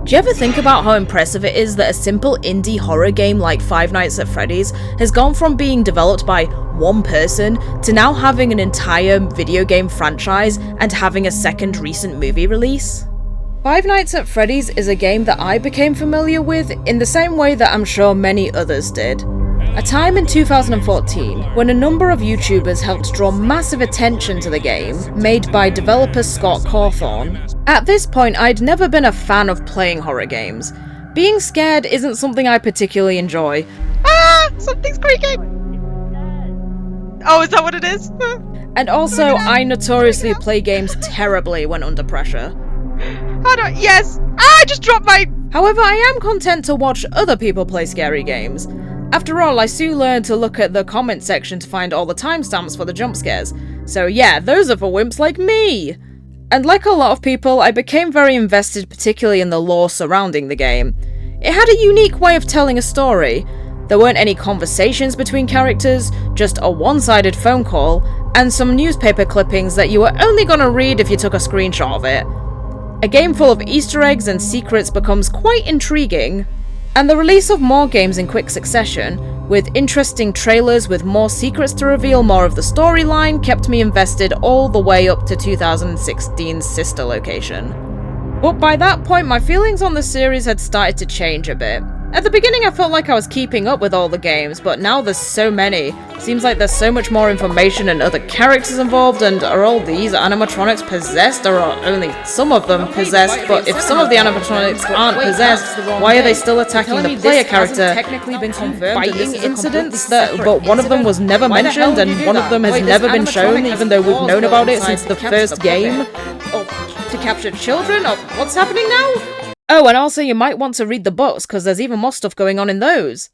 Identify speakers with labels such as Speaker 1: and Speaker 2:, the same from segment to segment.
Speaker 1: Do you ever think about how impressive it is that a simple indie horror game like Five Nights at Freddy's has gone from being developed by one person to now having an entire video game franchise and having a second recent movie release? Five Nights at Freddy's is a game that I became familiar with in the same way that I'm sure many others did. A time in 2014 when a number of YouTubers helped draw massive attention to the game, made by developer Scott Cawthorn. At this point, I'd never been a fan of playing horror games. Being scared isn't something I particularly enjoy.
Speaker 2: Ah! Something's creaking! Oh, is that what it is?
Speaker 1: And also, I notoriously play games terribly when under pressure.
Speaker 2: Yes! Ah, I just dropped my...
Speaker 1: However, I am content to watch other people play scary games. After all, I soon learned to look at the comment section to find all the timestamps for the jump scares. So yeah, those are for wimps like me! And like a lot of people, I became very invested particularly in the lore surrounding the game. It had a unique way of telling a story. There weren't any conversations between characters, just a one-sided phone call, and some newspaper clippings that you were only gonna read if you took a screenshot of it. A game full of Easter eggs and secrets becomes quite intriguing. And the release of more games in quick succession, with interesting trailers with more secrets to reveal more of the storyline, kept me invested all the way up to 2016's sister location. But by that point, my feelings on the series had started to change a bit. At the beginning I felt like I was keeping up with all the games, but now there's so many. Seems like there's so much more information and other characters involved, and are all these animatronics possessed, or are only some of them possessed? But if some of the animatronics aren't possessed, why are they still attacking the player character? Technically been confirmed fighting incidents, but one of them was never mentioned, and one of them has never been shown, even though we've known about it since the first game. To capture children? Or what's happening now? Oh, and also you might want to read the books, because there's even more stuff going on in those.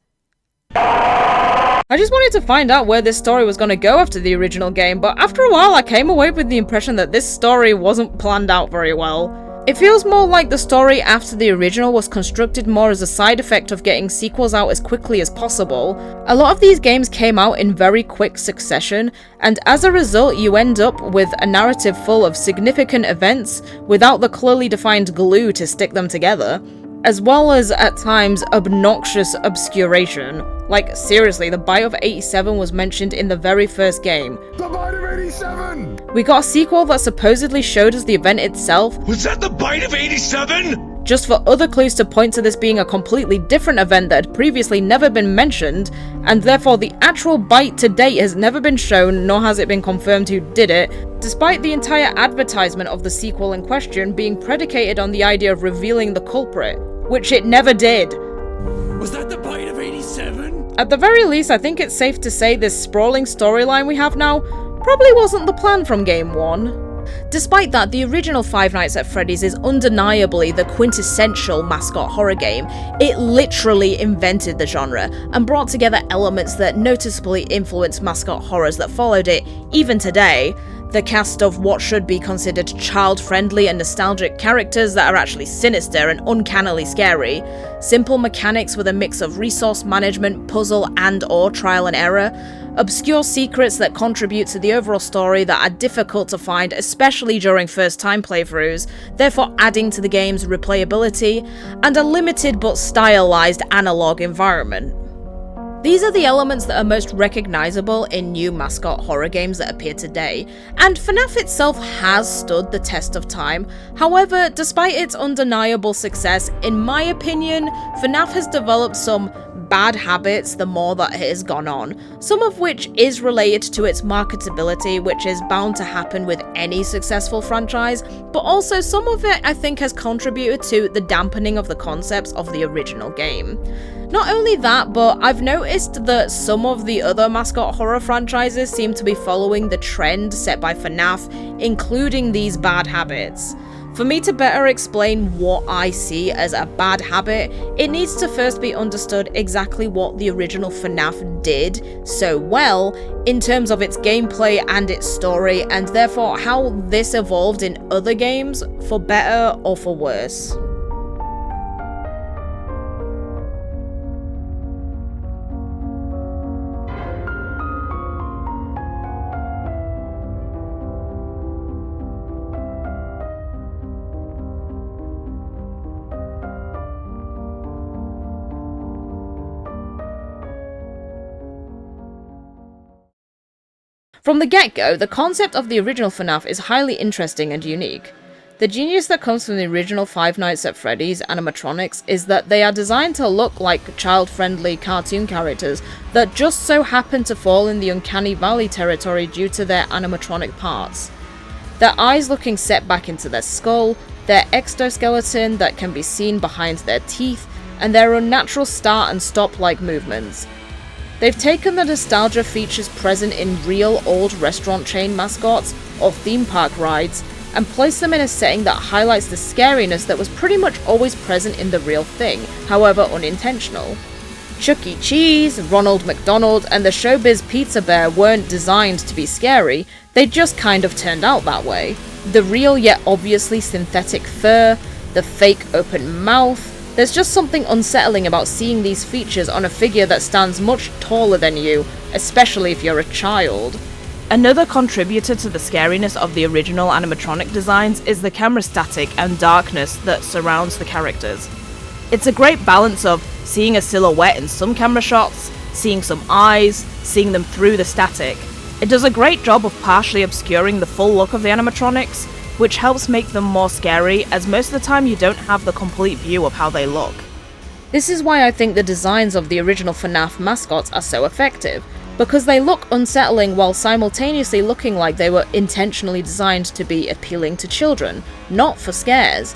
Speaker 1: I just wanted to find out where this story was going to go after the original game, but after a while I came away with the impression that this story wasn't planned out very well. It feels more like the story after the original was constructed more as a side effect of getting sequels out as quickly as possible. A lot of these games came out in very quick succession, and as a result you end up with a narrative full of significant events without the clearly defined glue to stick them together, as well as, at times, obnoxious obscuration. Like, seriously, the Bite of 87 was mentioned in the very first game.
Speaker 3: The Bite of 87!
Speaker 1: We got a sequel that supposedly showed us the event itself.
Speaker 3: Was that the Bite of 87?
Speaker 1: Just for other clues to point to this being a completely different event that had previously never been mentioned, and therefore the actual bite to date has never been shown, nor has it been confirmed who did it, despite the entire advertisement of the sequel in question being predicated on the idea of revealing the culprit, which it never did.
Speaker 3: Was that the Bite of 87?
Speaker 1: At the very least, I think it's safe to say this sprawling storyline we have now probably wasn't the plan from game 1. Despite that, the original Five Nights at Freddy's is undeniably the quintessential Mascot horror game. It literally invented the genre, and brought together elements that noticeably influenced Mascot horrors that followed it, even today. The cast of what should be considered child-friendly and nostalgic characters that are actually sinister and uncannily scary, simple mechanics with a mix of resource management, puzzle and/or trial and error, obscure secrets that contribute to the overall story that are difficult to find, especially during first-time playthroughs, therefore adding to the game's replayability, and a limited but stylized analog environment. These are the elements that are most recognizable in new Mascot horror games that appear today, and FNAF itself has stood the test of time. However, despite its undeniable success, in my opinion, FNAF has developed some bad habits the more that it has gone on, some of which is related to its marketability, which is bound to happen with any successful franchise, but also some of it I think has contributed to the dampening of the concepts of the original game. Not only that, but I've noticed that some of the other Mascot horror franchises seem to be following the trend set by FNAF, including these bad habits. For me to better explain what I see as a bad habit, it needs to first be understood exactly what the original FNAF did so well in terms of its gameplay and its story, and therefore how this evolved in other games, for better or for worse. From the get-go, the concept of the original FNAF is highly interesting and unique. The genius that comes from the original Five Nights at Freddy's animatronics is that they are designed to look like child-friendly cartoon characters that just so happen to fall in the uncanny valley territory due to their animatronic parts. Their eyes looking set back into their skull, their exoskeleton that can be seen behind their teeth, and their unnatural start and stop-like movements. They've taken the nostalgia features present in real old restaurant chain mascots or theme park rides and placed them in a setting that highlights the scariness that was pretty much always present in the real thing, however unintentional. Chuck E. Cheese, Ronald McDonald, and the Showbiz Pizza Bear weren't designed to be scary, they just kind of turned out that way. The real yet obviously synthetic fur, the fake open mouth, there's just something unsettling about seeing these features on a figure that stands much taller than you, especially if you're a child. Another contributor to the scariness of the original animatronic designs is the camera static and darkness that surrounds the characters. It's a great balance of seeing a silhouette in some camera shots, seeing some eyes, seeing them through the static. It does a great job of partially obscuring the full look of the animatronics, which helps make them more scary, as most of the time you don't have the complete view of how they look. This is why I think the designs of the original FNAF mascots are so effective, because they look unsettling while simultaneously looking like they were intentionally designed to be appealing to children, not for scares.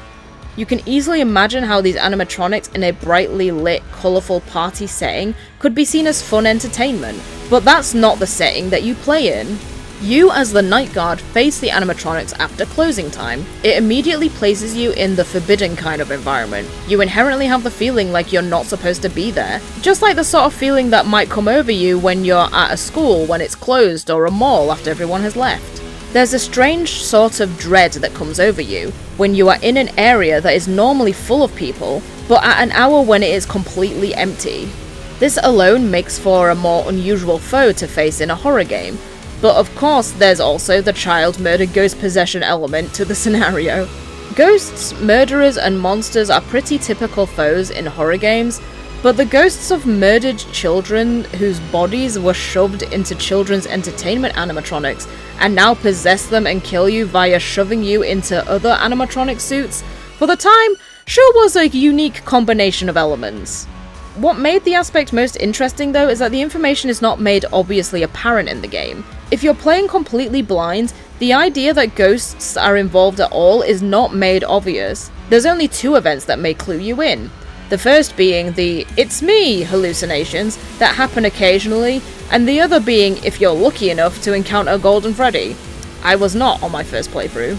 Speaker 1: You can easily imagine how these animatronics in a brightly lit, colourful party setting could be seen as fun entertainment, but that's not the setting that you play in. You, as the night guard, face the animatronics after closing time. It immediately places you in the forbidden kind of environment. You inherently have the feeling like you're not supposed to be there. Just like the sort of feeling that might come over you when you're at a school when it's closed or a mall after everyone has left. There's a strange sort of dread that comes over you when you are in an area that is normally full of people, but at an hour when it is completely empty. This alone makes for a more unusual foe to face in a horror game. But of course, there's also the child murder ghost possession element to the scenario. Ghosts, murderers, and monsters are pretty typical foes in horror games, but the ghosts of murdered children whose bodies were shoved into children's entertainment animatronics and now possess them and kill you via shoving you into other animatronic suits, for the time, sure was a unique combination of elements. What made the aspect most interesting though is that the information is not made obviously apparent in the game. If you're playing completely blind, the idea that ghosts are involved at all is not made obvious. There's only two events that may clue you in. The first being the "it's me" hallucinations that happen occasionally, and the other being if you're lucky enough to encounter Golden Freddy. I was not on my first playthrough.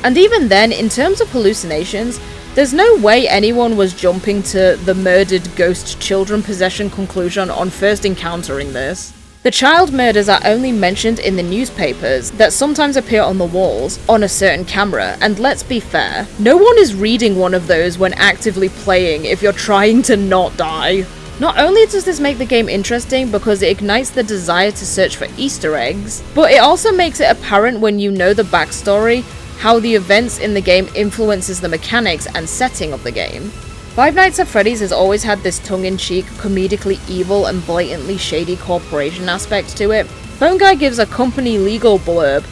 Speaker 1: And even then, in terms of hallucinations, there's no way anyone was jumping to the murdered ghost children possession conclusion on first encountering this. The child murders are only mentioned in the newspapers that sometimes appear on the walls on a certain camera, and let's be fair, no one is reading one of those when actively playing if you're trying to not die. Not only does this make the game interesting because it ignites the desire to search for Easter eggs, but it also makes it apparent when you know the backstory how the events in the game influences the mechanics and setting of the game. Five Nights at Freddy's has always had this tongue-in-cheek, comedically evil and blatantly shady corporation aspect to it. Phone Guy gives a company legal blurb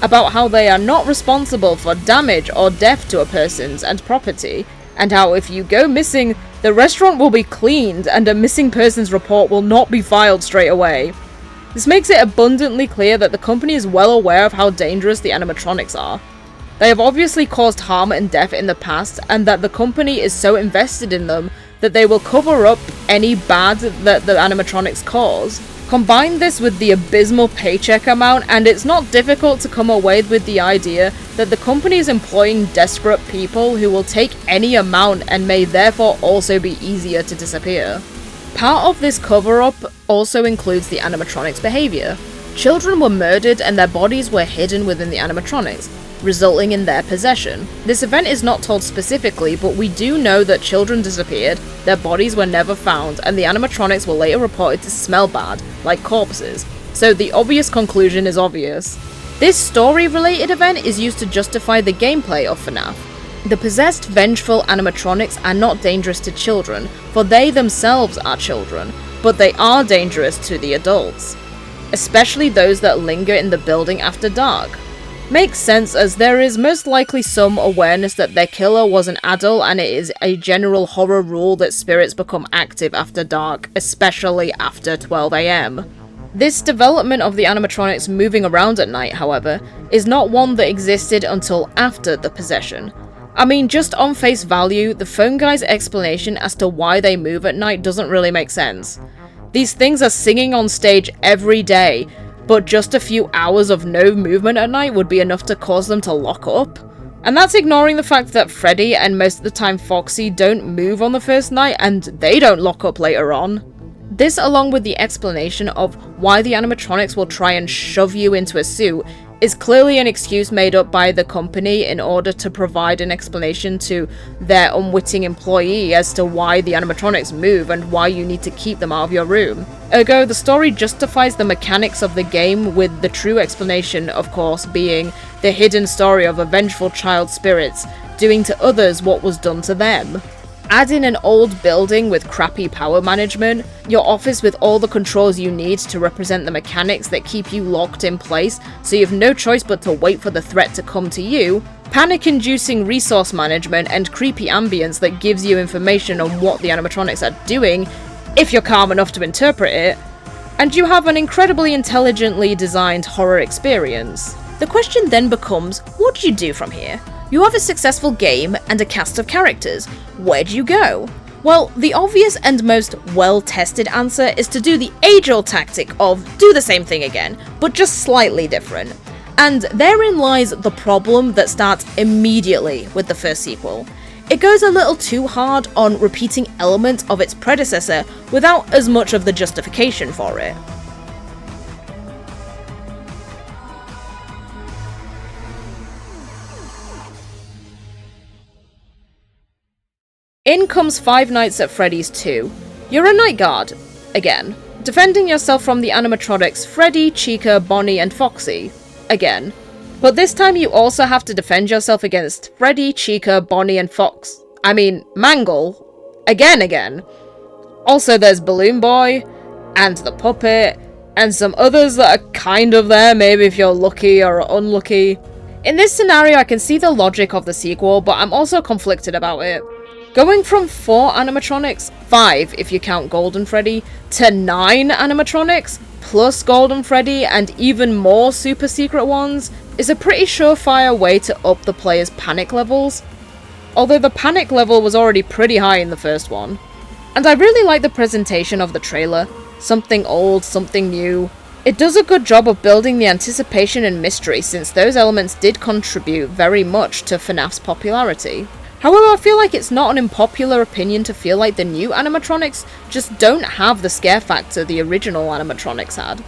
Speaker 1: about how they are not responsible for damage or death to a person's and property, and how if you go missing, the restaurant will be cleaned and a missing persons report will not be filed straight away. This makes it abundantly clear that the company is well aware of how dangerous the animatronics are. They have obviously caused harm and death in the past, and that the company is so invested in them that they will cover up any bad that the animatronics cause. Combine this with the abysmal paycheck amount, and it's not difficult to come away with the idea that the company is employing desperate people who will take any amount and may therefore also be easier to disappear. Part of this cover-up also includes the animatronics' behavior. Children were murdered and their bodies were hidden within the animatronics, resulting in their possession. This event is not told specifically, but we do know that children disappeared, their bodies were never found, and the animatronics were later reported to smell bad, like corpses. So the obvious conclusion is obvious. This story-related event is used to justify the gameplay of FNAF. The possessed, vengeful animatronics are not dangerous to children, for they themselves are children, but they are dangerous to the adults. especially those that linger in the building after dark. Makes sense, as there is most likely some awareness that their killer was an adult, and it is a general horror rule that spirits become active after dark, especially after 12 AM. This development of the animatronics moving around at night, however, is not one that existed until after the possession. I mean, just on face value, the phone guy's explanation as to why they move at night doesn't really make sense. These things are singing on stage every day, but just a few hours of no movement at night would be enough to cause them to lock up. And that's ignoring the fact that Freddy and most of the time Foxy don't move on the first night, and they don't lock up later on. This, along with the explanation of why the animatronics will try and shove you into a suit, is clearly an excuse made up by the company in order to provide an explanation to their unwitting employee as to why the animatronics move and why you need to keep them out of your room. Ergo, the story justifies the mechanics of the game, with the true explanation, of course, being the hidden story of a vengeful child spirits doing to others what was done to them. Add in an old building with crappy power management, your office with all the controls you need to represent the mechanics that keep you locked in place, so you have no choice but to wait for the threat to come to you, panic-inducing resource management, and creepy ambience that gives you information on what the animatronics are doing, if you're calm enough to interpret it, and you have an incredibly intelligently designed horror experience. The question then becomes, what do you do from here? You have a successful game and a cast of characters. Where do you go? Well, the obvious and most well-tested answer is to do the age-old tactic of do the same thing again, but just slightly different. And therein lies the problem that starts immediately with the first sequel. It goes a little too hard on repeating elements of its predecessor without as much of the justification for it. In comes Five Nights at Freddy's 2. You're a night guard, again, defending yourself from the animatronics Freddy, Chica, Bonnie, and Foxy, again. But this time you also have to defend yourself against Freddy, Chica, Bonnie, and Mangle, again. Also there's Balloon Boy, and the puppet, and some others that are kind of there, maybe if you're lucky or unlucky. In this scenario I can see the logic of the sequel, but I'm also conflicted about it. Going from 4 animatronics, 5 if you count Golden Freddy, to 9 animatronics, plus Golden Freddy and even more super secret ones, is a pretty surefire way to up the player's panic levels. Although the panic level was already pretty high in the first one. And I really like the presentation of the trailer. Something old, something new. It does a good job of building the anticipation and mystery, since those elements did contribute very much to FNAF's popularity. However, I feel like it's not an unpopular opinion to feel like the new animatronics just don't have the scare factor the original animatronics had.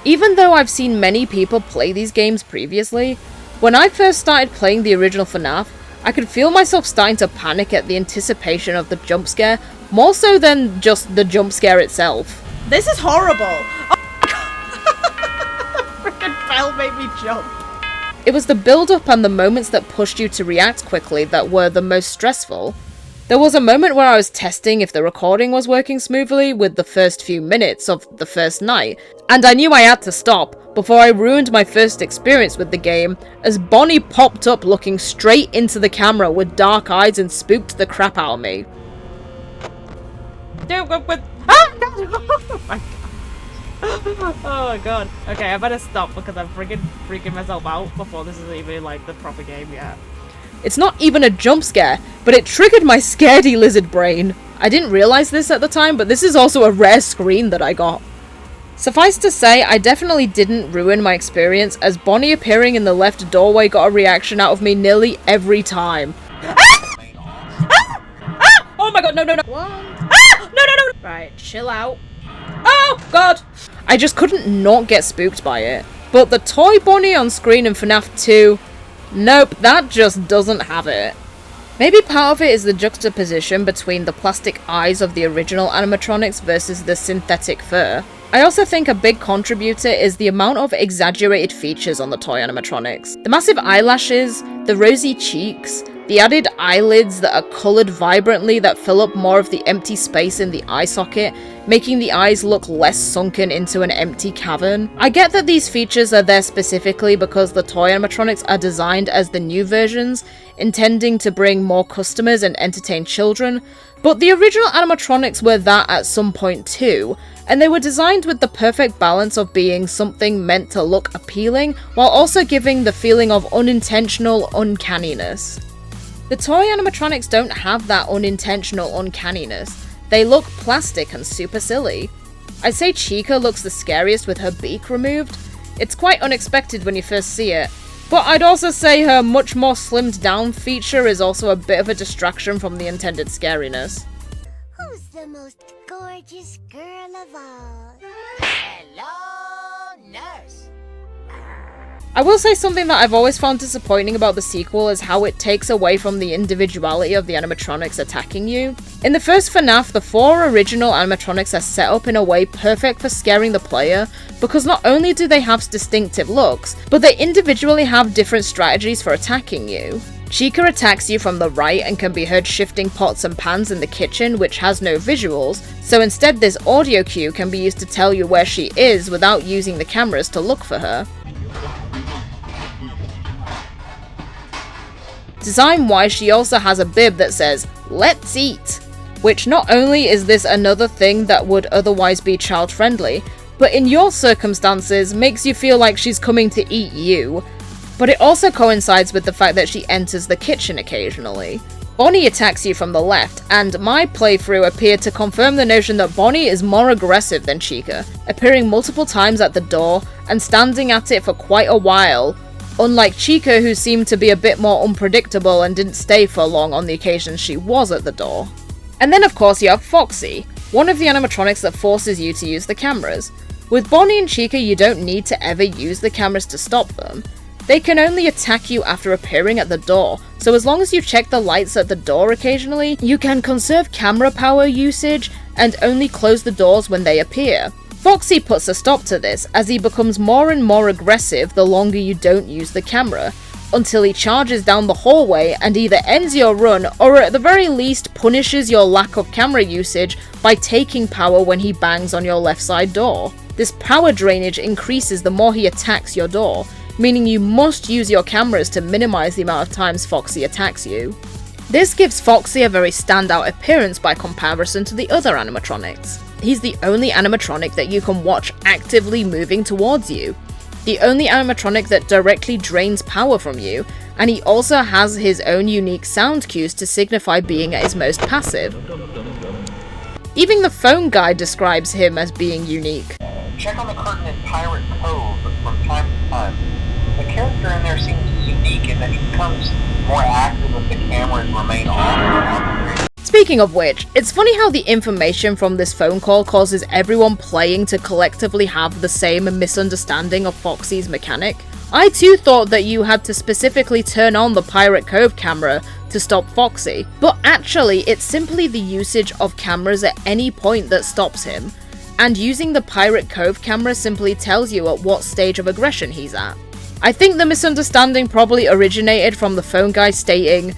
Speaker 1: Even though I've seen many people play these games previously, when I first started playing the original FNAF, I could feel myself starting to panic at the anticipation of the jump scare, more so than just the jump scare itself.
Speaker 2: This is horrible! Oh my god! The frickin' bell made me jump.
Speaker 1: It was the build-up and the moments that pushed you to react quickly that were the most stressful. There was a moment where I was testing if the recording was working smoothly with the first few minutes of the first night, and I knew I had to stop before I ruined my first experience with the game, as Bonnie popped up looking straight into the camera with dark eyes and spooked the crap out of me.
Speaker 2: Oh my god! Oh my god. Okay, I better stop because I'm freaking myself out before this is even like the proper game yet.
Speaker 1: It's not even a jump scare, but it triggered my scaredy lizard brain. I didn't realize this at the time, but this is also a rare screen that I got. Suffice to say, I definitely didn't ruin my experience, as Bonnie appearing in the left doorway got a reaction out of me nearly every time.
Speaker 2: Oh my god, no.
Speaker 1: What?
Speaker 2: No.
Speaker 1: Right, chill out. Oh god! I just couldn't not get spooked by it. But the toy Bonnie on screen in FNAF 2, nope, that just doesn't have it. Maybe part of it is the juxtaposition between the plastic eyes of the original animatronics versus the synthetic fur. I also think a big contributor is the amount of exaggerated features on the toy animatronics. The massive eyelashes, the rosy cheeks, The added eyelids that are coloured vibrantly that fill up more of the empty space in the eye socket, making the eyes look less sunken into an empty cavern. I get that these features are there specifically because the toy animatronics are designed as the new versions, intending to bring more customers and entertain children, but the original animatronics were that at some point too, and they were designed with the perfect balance of being something meant to look appealing, while also giving the feeling of unintentional uncanniness. The toy animatronics don't have that unintentional uncanniness. They look plastic and super silly. I'd say Chica looks the scariest with her beak removed. It's quite unexpected when you first see it, but I'd also say her much more slimmed down feature is also a bit of a distraction from the intended scariness.
Speaker 4: Who's the most gorgeous girl of all? Hello, nurse.
Speaker 1: I will say something that I've always found disappointing about the sequel is how it takes away from the individuality of the animatronics attacking you. In the first FNAF, the 4 original animatronics are set up in a way perfect for scaring the player, because not only do they have distinctive looks, but they individually have different strategies for attacking you. Chica attacks you from the right and can be heard shifting pots and pans in the kitchen, which has no visuals, so instead this audio cue can be used to tell you where she is without using the cameras to look for her. Design-wise, she also has a bib that says, "Let's eat," which not only is this another thing that would otherwise be child-friendly, but in your circumstances makes you feel like she's coming to eat you. But it also coincides with the fact that she enters the kitchen occasionally. Bonnie attacks you from the left, and my playthrough appeared to confirm the notion that Bonnie is more aggressive than Chica, appearing multiple times at the door and standing at it for quite a while, unlike Chica, who seemed to be a bit more unpredictable and didn't stay for long on the occasions she was at the door. And then of course you have Foxy, one of the animatronics that forces you to use the cameras. With Bonnie and Chica, you don't need to ever use the cameras to stop them. They can only attack you after appearing at the door, so as long as you check the lights at the door occasionally, you can conserve camera power usage and only close the doors when they appear. Foxy puts a stop to this, as he becomes more and more aggressive the longer you don't use the camera, until he charges down the hallway and either ends your run or at the very least punishes your lack of camera usage by taking power when he bangs on your left side door. This power drainage increases the more he attacks your door, meaning you must use your cameras to minimize the amount of times Foxy attacks you. This gives Foxy a very standout appearance by comparison to the other animatronics. He's the only animatronic that you can watch actively moving towards you, the only animatronic that directly drains power from you, and he also has his own unique sound cues to signify being at his most passive. Even the phone guy describes him as being unique.
Speaker 5: Check on the curtain in Pirate Cove from time to time. The character in there seems unique in that he becomes more active if the cameras remain on.
Speaker 1: Speaking of which, it's funny how the information from this phone call causes everyone playing to collectively have the same misunderstanding of Foxy's mechanic. I too thought that you had to specifically turn on the Pirate Cove camera to stop Foxy, but actually it's simply the usage of cameras at any point that stops him, and using the Pirate Cove camera simply tells you at what stage of aggression he's at. I think the misunderstanding probably originated from the phone guy stating,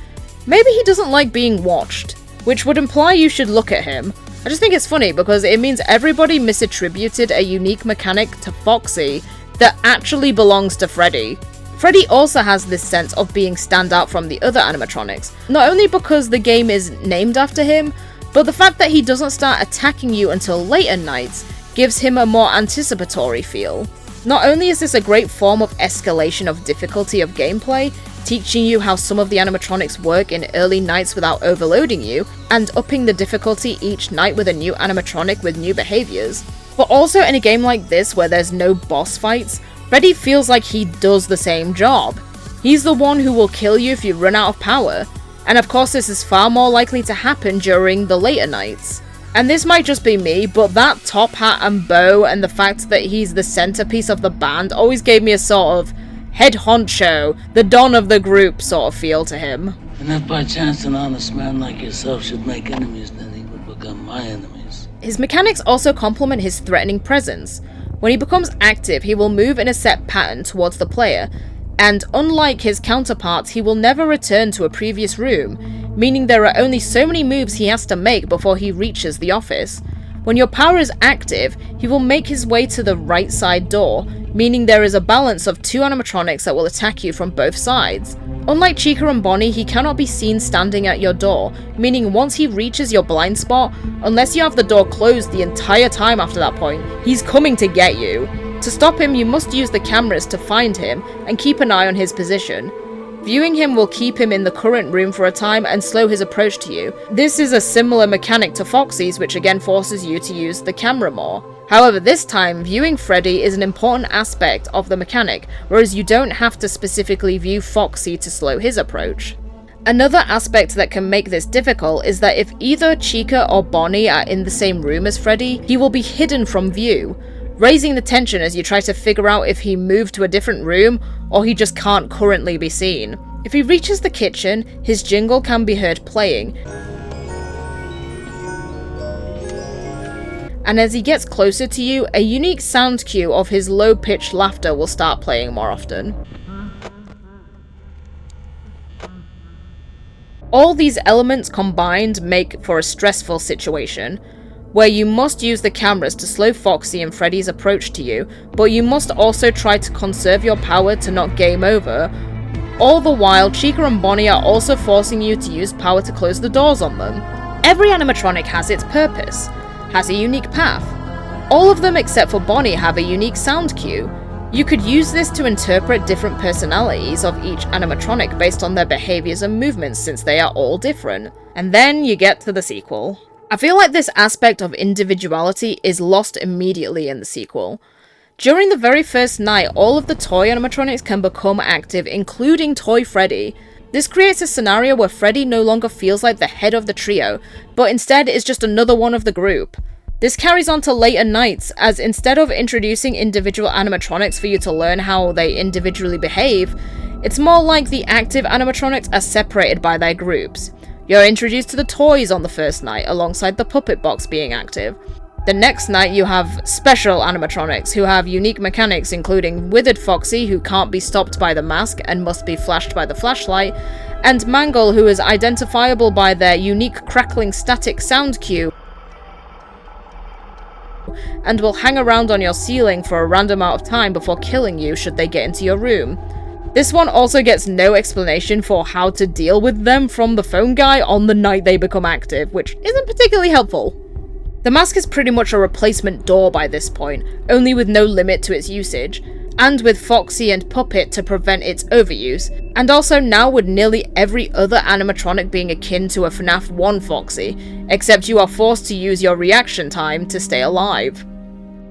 Speaker 1: "Maybe he doesn't like being watched," which would imply you should look at him. I just think it's funny because it means everybody misattributed a unique mechanic to Foxy that actually belongs to Freddy. Freddy also has this sense of being stand out from the other animatronics, not only because the game is named after him, but the fact that he doesn't start attacking you until later nights gives him a more anticipatory feel. Not only is this a great form of escalation of difficulty of gameplay, teaching you how some of the animatronics work in early nights without overloading you, and upping the difficulty each night with a new animatronic with new behaviors, but also in a game like this where there's no boss fights, Freddy feels like he does the same job. He's the one who will kill you if you run out of power, and of course this is far more likely to happen during the later nights. And this might just be me, but that top hat and bow and the fact that he's the centerpiece of the band always gave me a sort of head honcho, the don of the group sort of feel to him.
Speaker 6: And if by chance an honest man like yourself should make enemies, then he would become my enemies.
Speaker 1: His mechanics also complement his threatening presence. When he becomes active, he will move in a set pattern towards the player, And unlike his counterparts, he will never return to a previous room, meaning there are only so many moves he has to make before he reaches the office. When your power is active, he will make his way to the right side door, meaning there is a balance of 2 animatronics that will attack you from both sides. Unlike Chica and Bonnie, he cannot be seen standing at your door, meaning once he reaches your blind spot, unless you have the door closed the entire time after that point, he's coming to get you. To stop him, you must use the cameras to find him and keep an eye on his position. Viewing him will keep him in the current room for a time and slow his approach to you. This is a similar mechanic to Foxy's, which again forces you to use the camera more. However, this time, viewing Freddy is an important aspect of the mechanic, whereas you don't have to specifically view Foxy to slow his approach. Another aspect that can make this difficult is that if either Chica or Bonnie are in the same room as Freddy, he will be hidden from view, raising the tension as you try to figure out if he moved to a different room or he just can't currently be seen. If he reaches the kitchen, his jingle can be heard playing, and as he gets closer to you, a unique sound cue of his low-pitched laughter will start playing more often. All these elements combined make for a stressful situation, where you must use the cameras to slow Foxy and Freddy's approach to you, but you must also try to conserve your power to not game over. All the while, Chica and Bonnie are also forcing you to use power to close the doors on them. Every animatronic has its purpose, has a unique path. All of them except for Bonnie have a unique sound cue. You could use this to interpret different personalities of each animatronic based on their behaviors and movements, since they are all different. And then you get to the sequel. I feel like this aspect of individuality is lost immediately in the sequel. During the very first night, all of the toy animatronics can become active, including Toy Freddy. This creates a scenario where Freddy no longer feels like the head of the trio, but instead is just another one of the group. This carries on to later nights, as instead of introducing individual animatronics for you to learn how they individually behave, it's more like the active animatronics are separated by their groups. You're introduced to the toys on the first night, alongside the puppet box being active. The next night you have special animatronics, who have unique mechanics, including Withered Foxy, who can't be stopped by the mask and must be flashed by the flashlight, and Mangle, who is identifiable by their unique crackling static sound cue, and will hang around on your ceiling for a random amount of time before killing you should they get into your room. This one also gets no explanation for how to deal with them from the phone guy on the night they become active, which isn't particularly helpful. The mask is pretty much a replacement door by this point, only with no limit to its usage, and with Foxy and Puppet to prevent its overuse, and also now with nearly every other animatronic being akin to a FNAF 1 Foxy, except you are forced to use your reaction time to stay alive.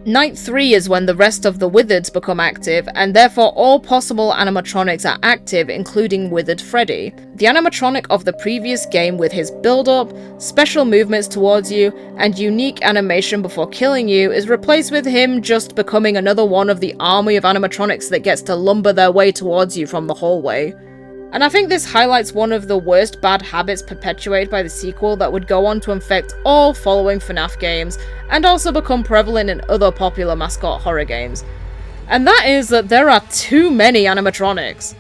Speaker 1: Night 3 is when the rest of the Withereds become active, and therefore all possible animatronics are active, including Withered Freddy, the animatronic of the previous game with his build-up, special movements towards you, and unique animation before killing you is replaced with him just becoming another one of the army of animatronics that gets to lumber their way towards you from the hallway. And I think this highlights one of the worst bad habits perpetuated by the sequel that would go on to infect all following FNAF games, and also become prevalent in other popular Mascot horror games. And that is that there are too many animatronics.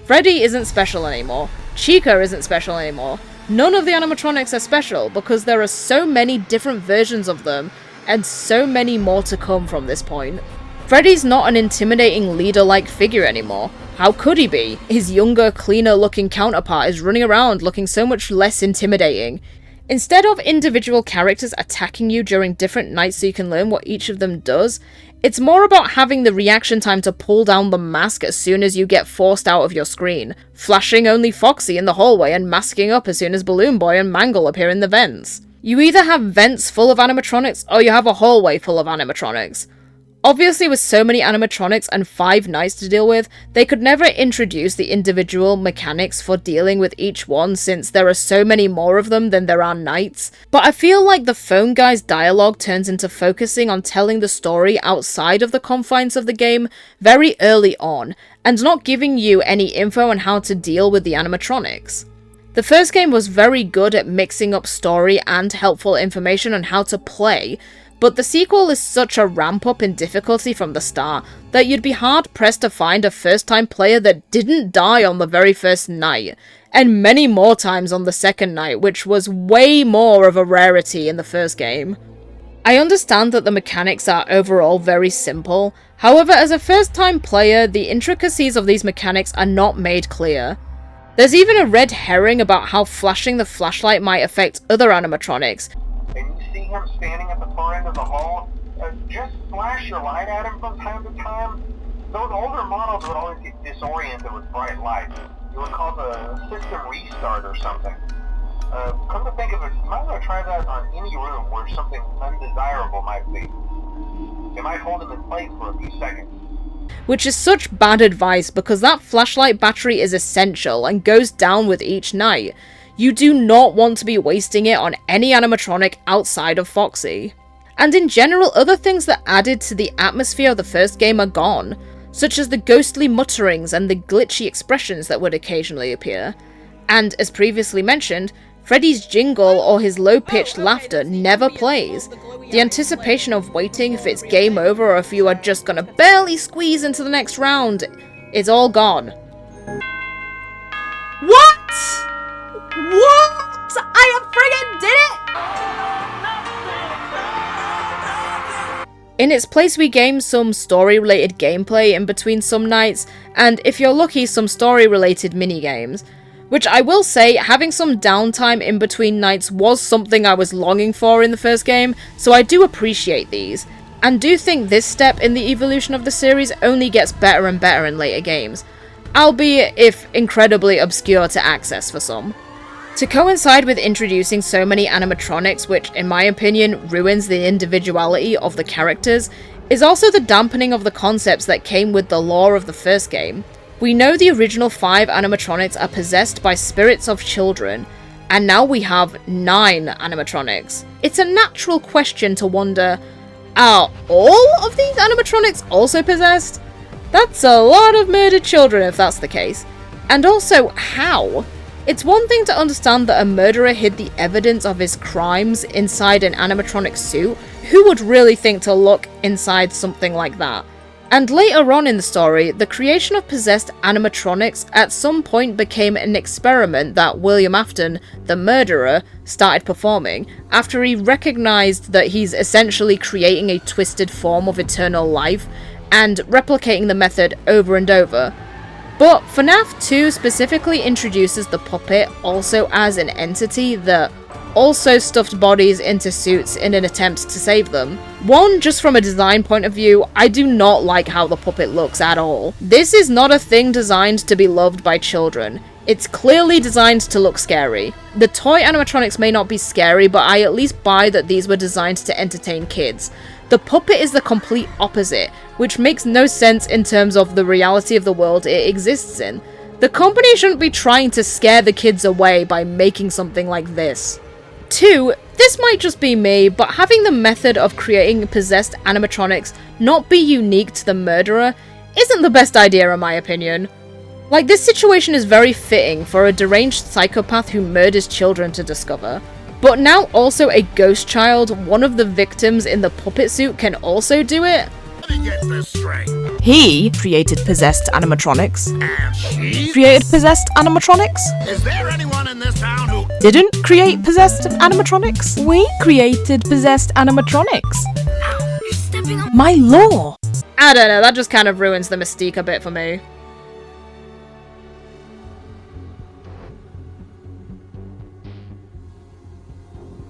Speaker 1: Freddy isn't special anymore, Chica isn't special anymore, none of the animatronics are special because there are so many different versions of them, and so many more to come from this point. Freddy's not an intimidating leader-like figure anymore. How could he be? His younger, cleaner-looking counterpart is running around looking so much less intimidating. Instead of individual characters attacking you during different nights so you can learn what each of them does, it's more about having the reaction time to pull down the mask as soon as you get forced out of your screen, flashing only Foxy in the hallway and masking up as soon as Balloon Boy and Mangle appear in the vents. You either have vents full of animatronics or you have a hallway full of animatronics. Obviously, with so many animatronics and 5 nights to deal with, they could never introduce the individual mechanics for dealing with each one since there are so many more of them than there are nights. But I feel like the phone guy's dialogue turns into focusing on telling the story outside of the confines of the game very early on, and not giving you any info on how to deal with the animatronics. The first game was very good at mixing up story and helpful information on how to play, but the sequel is such a ramp up in difficulty from the start that you'd be hard pressed to find a first time player that didn't die on the very first night, and many more times on the second night, which was way more of a rarity in the first game. I understand that the mechanics are overall very simple, however as a first time player, the intricacies of these mechanics are not made clear. There's even a red herring about how flashing the flashlight might affect other animatronics.
Speaker 5: And you see him standing at the far end of the hall, just flash your light at him from time to time. Those older models would always get disoriented with bright lights. It would cause a system restart or something. Come to think of it, you might want to try that on any room where something undesirable might be. It might hold him in place for a few seconds.
Speaker 1: Which is such bad advice because that flashlight battery is essential and goes down with each night. You do not want to be wasting it on any animatronic outside of Foxy. And in general, other things that added to the atmosphere of the first game are gone, such as the ghostly mutterings and the glitchy expressions that would occasionally appear. And as previously mentioned, Freddy's jingle or his low-pitched laughter never plays. The anticipation of waiting if it's game over or if you are just gonna barely squeeze into the next round is all gone.
Speaker 2: What? What? I friggin' did it!
Speaker 1: In its place we game some story-related gameplay in between some nights, and if you're lucky some story-related minigames. Which I will say, having some downtime in between nights was something I was longing for in the first game, so I do appreciate these, and do think this step in the evolution of the series only gets better and better in later games, albeit if incredibly obscure to access for some. To coincide with introducing so many animatronics, which in my opinion ruins the individuality of the characters, is also the dampening of the concepts that came with the lore of the first game. We know the original 5 animatronics are possessed by spirits of children, and now we have 9 animatronics. It's a natural question to wonder, are all of these animatronics also possessed? That's a lot of murdered children if that's the case. And also, how? It's one thing to understand that a murderer hid the evidence of his crimes inside an animatronic suit. Who would really think to look inside something like that? And later on in the story, the creation of possessed animatronics at some point became an experiment that William Afton, the murderer, started performing, after he recognised that he's essentially creating a twisted form of eternal life, and replicating the method over and over. But FNAF 2 specifically introduces the puppet also as an entity that also stuffed bodies into suits in an attempt to save them. One, just from a design point of view, I do not like how the puppet looks at all. This is not a thing designed to be loved by children. It's clearly designed to look scary. The toy animatronics may not be scary, but I at least buy that these were designed to entertain kids. The puppet is the complete opposite, which makes no sense in terms of the reality of the world it exists in. The company shouldn't be trying to scare the kids away by making something like this. 2, this might just be me, but having the method of creating possessed animatronics not be unique to the murderer isn't the best idea in my opinion. Like, this situation is very fitting for a deranged psychopath who murders children to discover. But now also a ghost child, one of the victims in the puppet suit, can also do it?
Speaker 3: Let me get this straight.
Speaker 2: He created possessed animatronics.
Speaker 3: And she
Speaker 2: Created possessed animatronics?
Speaker 3: is there anyone in this town who
Speaker 2: Didn't create possessed animatronics? We created possessed animatronics. My lore!
Speaker 1: I don't know, that just kind of ruins the mystique a bit for me.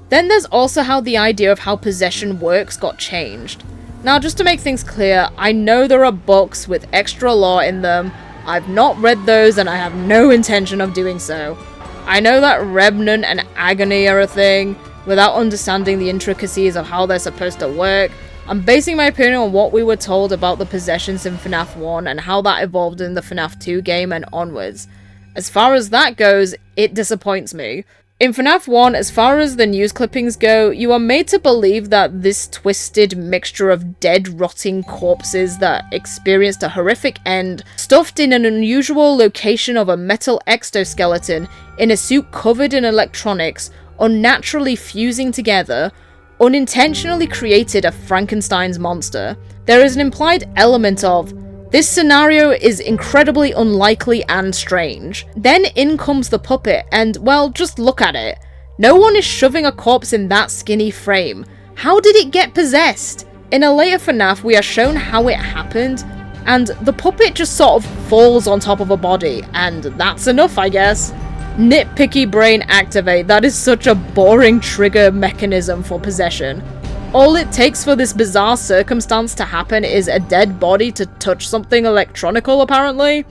Speaker 1: Then there's also how the idea of how possession works got changed. Now, just to make things clear, I know there are books with extra lore in them. I've not read those and I have no intention of doing so. I know that Revenant and Agony are a thing. Without understanding the intricacies of how they're supposed to work, I'm basing my opinion on what we were told about the possessions in FNAF 1 and how that evolved in the FNAF 2 game and onwards. As far as that goes, it disappoints me. In FNAF 1, as far as the news clippings go, you are made to believe that this twisted mixture of dead, rotting corpses that experienced a horrific end, stuffed in an unusual location of a metal exoskeleton, in a suit covered in electronics, unnaturally fusing together, unintentionally created a Frankenstein's monster, there is an implied element of, this scenario is incredibly unlikely and strange. Then in comes the puppet and, well, just look at it. No one is shoving a corpse in that skinny frame. How did it get possessed? In a later FNAF, we are shown how it happened, and the puppet just sort of falls on top of a body, and that's enough, I guess. Nitpicky brain activate, that is such a boring trigger mechanism for possession. All it takes for this bizarre circumstance to happen is a dead body to touch something electronical, apparently.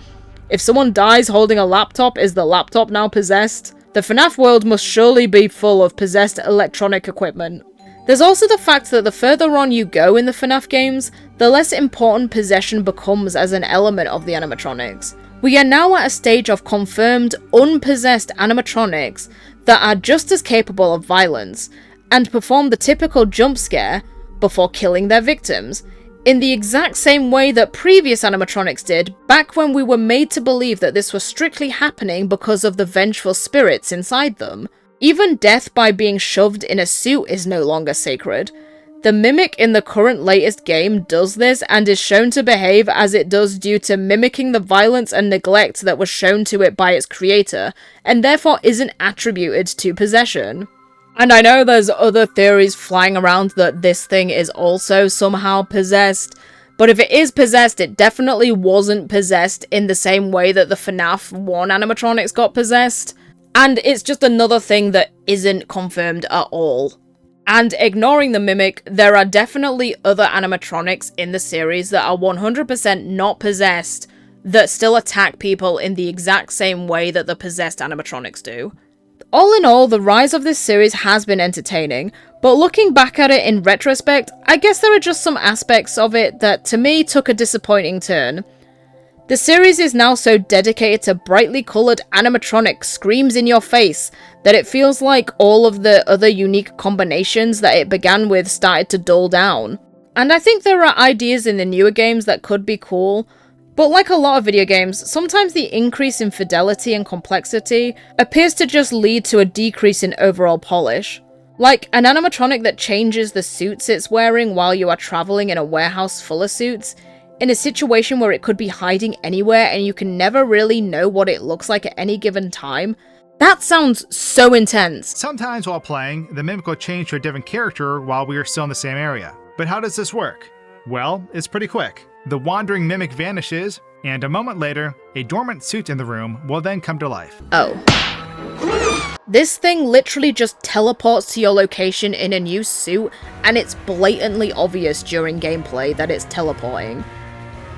Speaker 1: If someone dies holding a laptop, is the laptop now possessed? The FNAF world must surely be full of possessed electronic equipment. There's also the fact that the further on you go in the FNAF games, the less important possession becomes as an element of the animatronics. We are now at a stage of confirmed, unpossessed animatronics that are just as capable of violence, and perform the typical jump scare before killing their victims, in the exact same way that previous animatronics did back when we were made to believe that this was strictly happening because of the vengeful spirits inside them. Even death by being shoved in a suit is no longer sacred. The Mimic in the current latest game does this and is shown to behave as it does due to mimicking the violence and neglect that was shown to it by its creator, and therefore isn't attributed to possession. And I know there's other theories flying around that this thing is also somehow possessed, but if it is possessed, it definitely wasn't possessed in the same way that the FNAF 1 animatronics got possessed, and it's just another thing that isn't confirmed at all. And ignoring the Mimic, there are definitely other animatronics in the series that are 100% not possessed, that still attack people in the exact same way that the possessed animatronics do. All in all, the rise of this series has been entertaining, but looking back at it in retrospect, I guess there are just some aspects of it that to me took a disappointing turn. The series is now so dedicated to brightly coloured animatronic screams in your face that it feels like all of the other unique combinations that it began with started to dull down. And I think there are ideas in the newer games that could be cool, but like a lot of video games, sometimes the increase in fidelity and complexity appears to just lead to a decrease in overall polish. Like an animatronic that changes the suits it's wearing while you are travelling in a warehouse full of suits, in a situation where it could be hiding anywhere and you can never really know what it looks like at any given time. That sounds so intense.
Speaker 7: Sometimes while playing, the Mimic will change to a different character while we are still in the same area. But how does this work? Well, it's pretty quick. The wandering Mimic vanishes, and a moment later, a dormant suit in the room will then come to life.
Speaker 1: Oh. This thing literally just teleports to your location in a new suit, and it's blatantly obvious during gameplay that it's teleporting.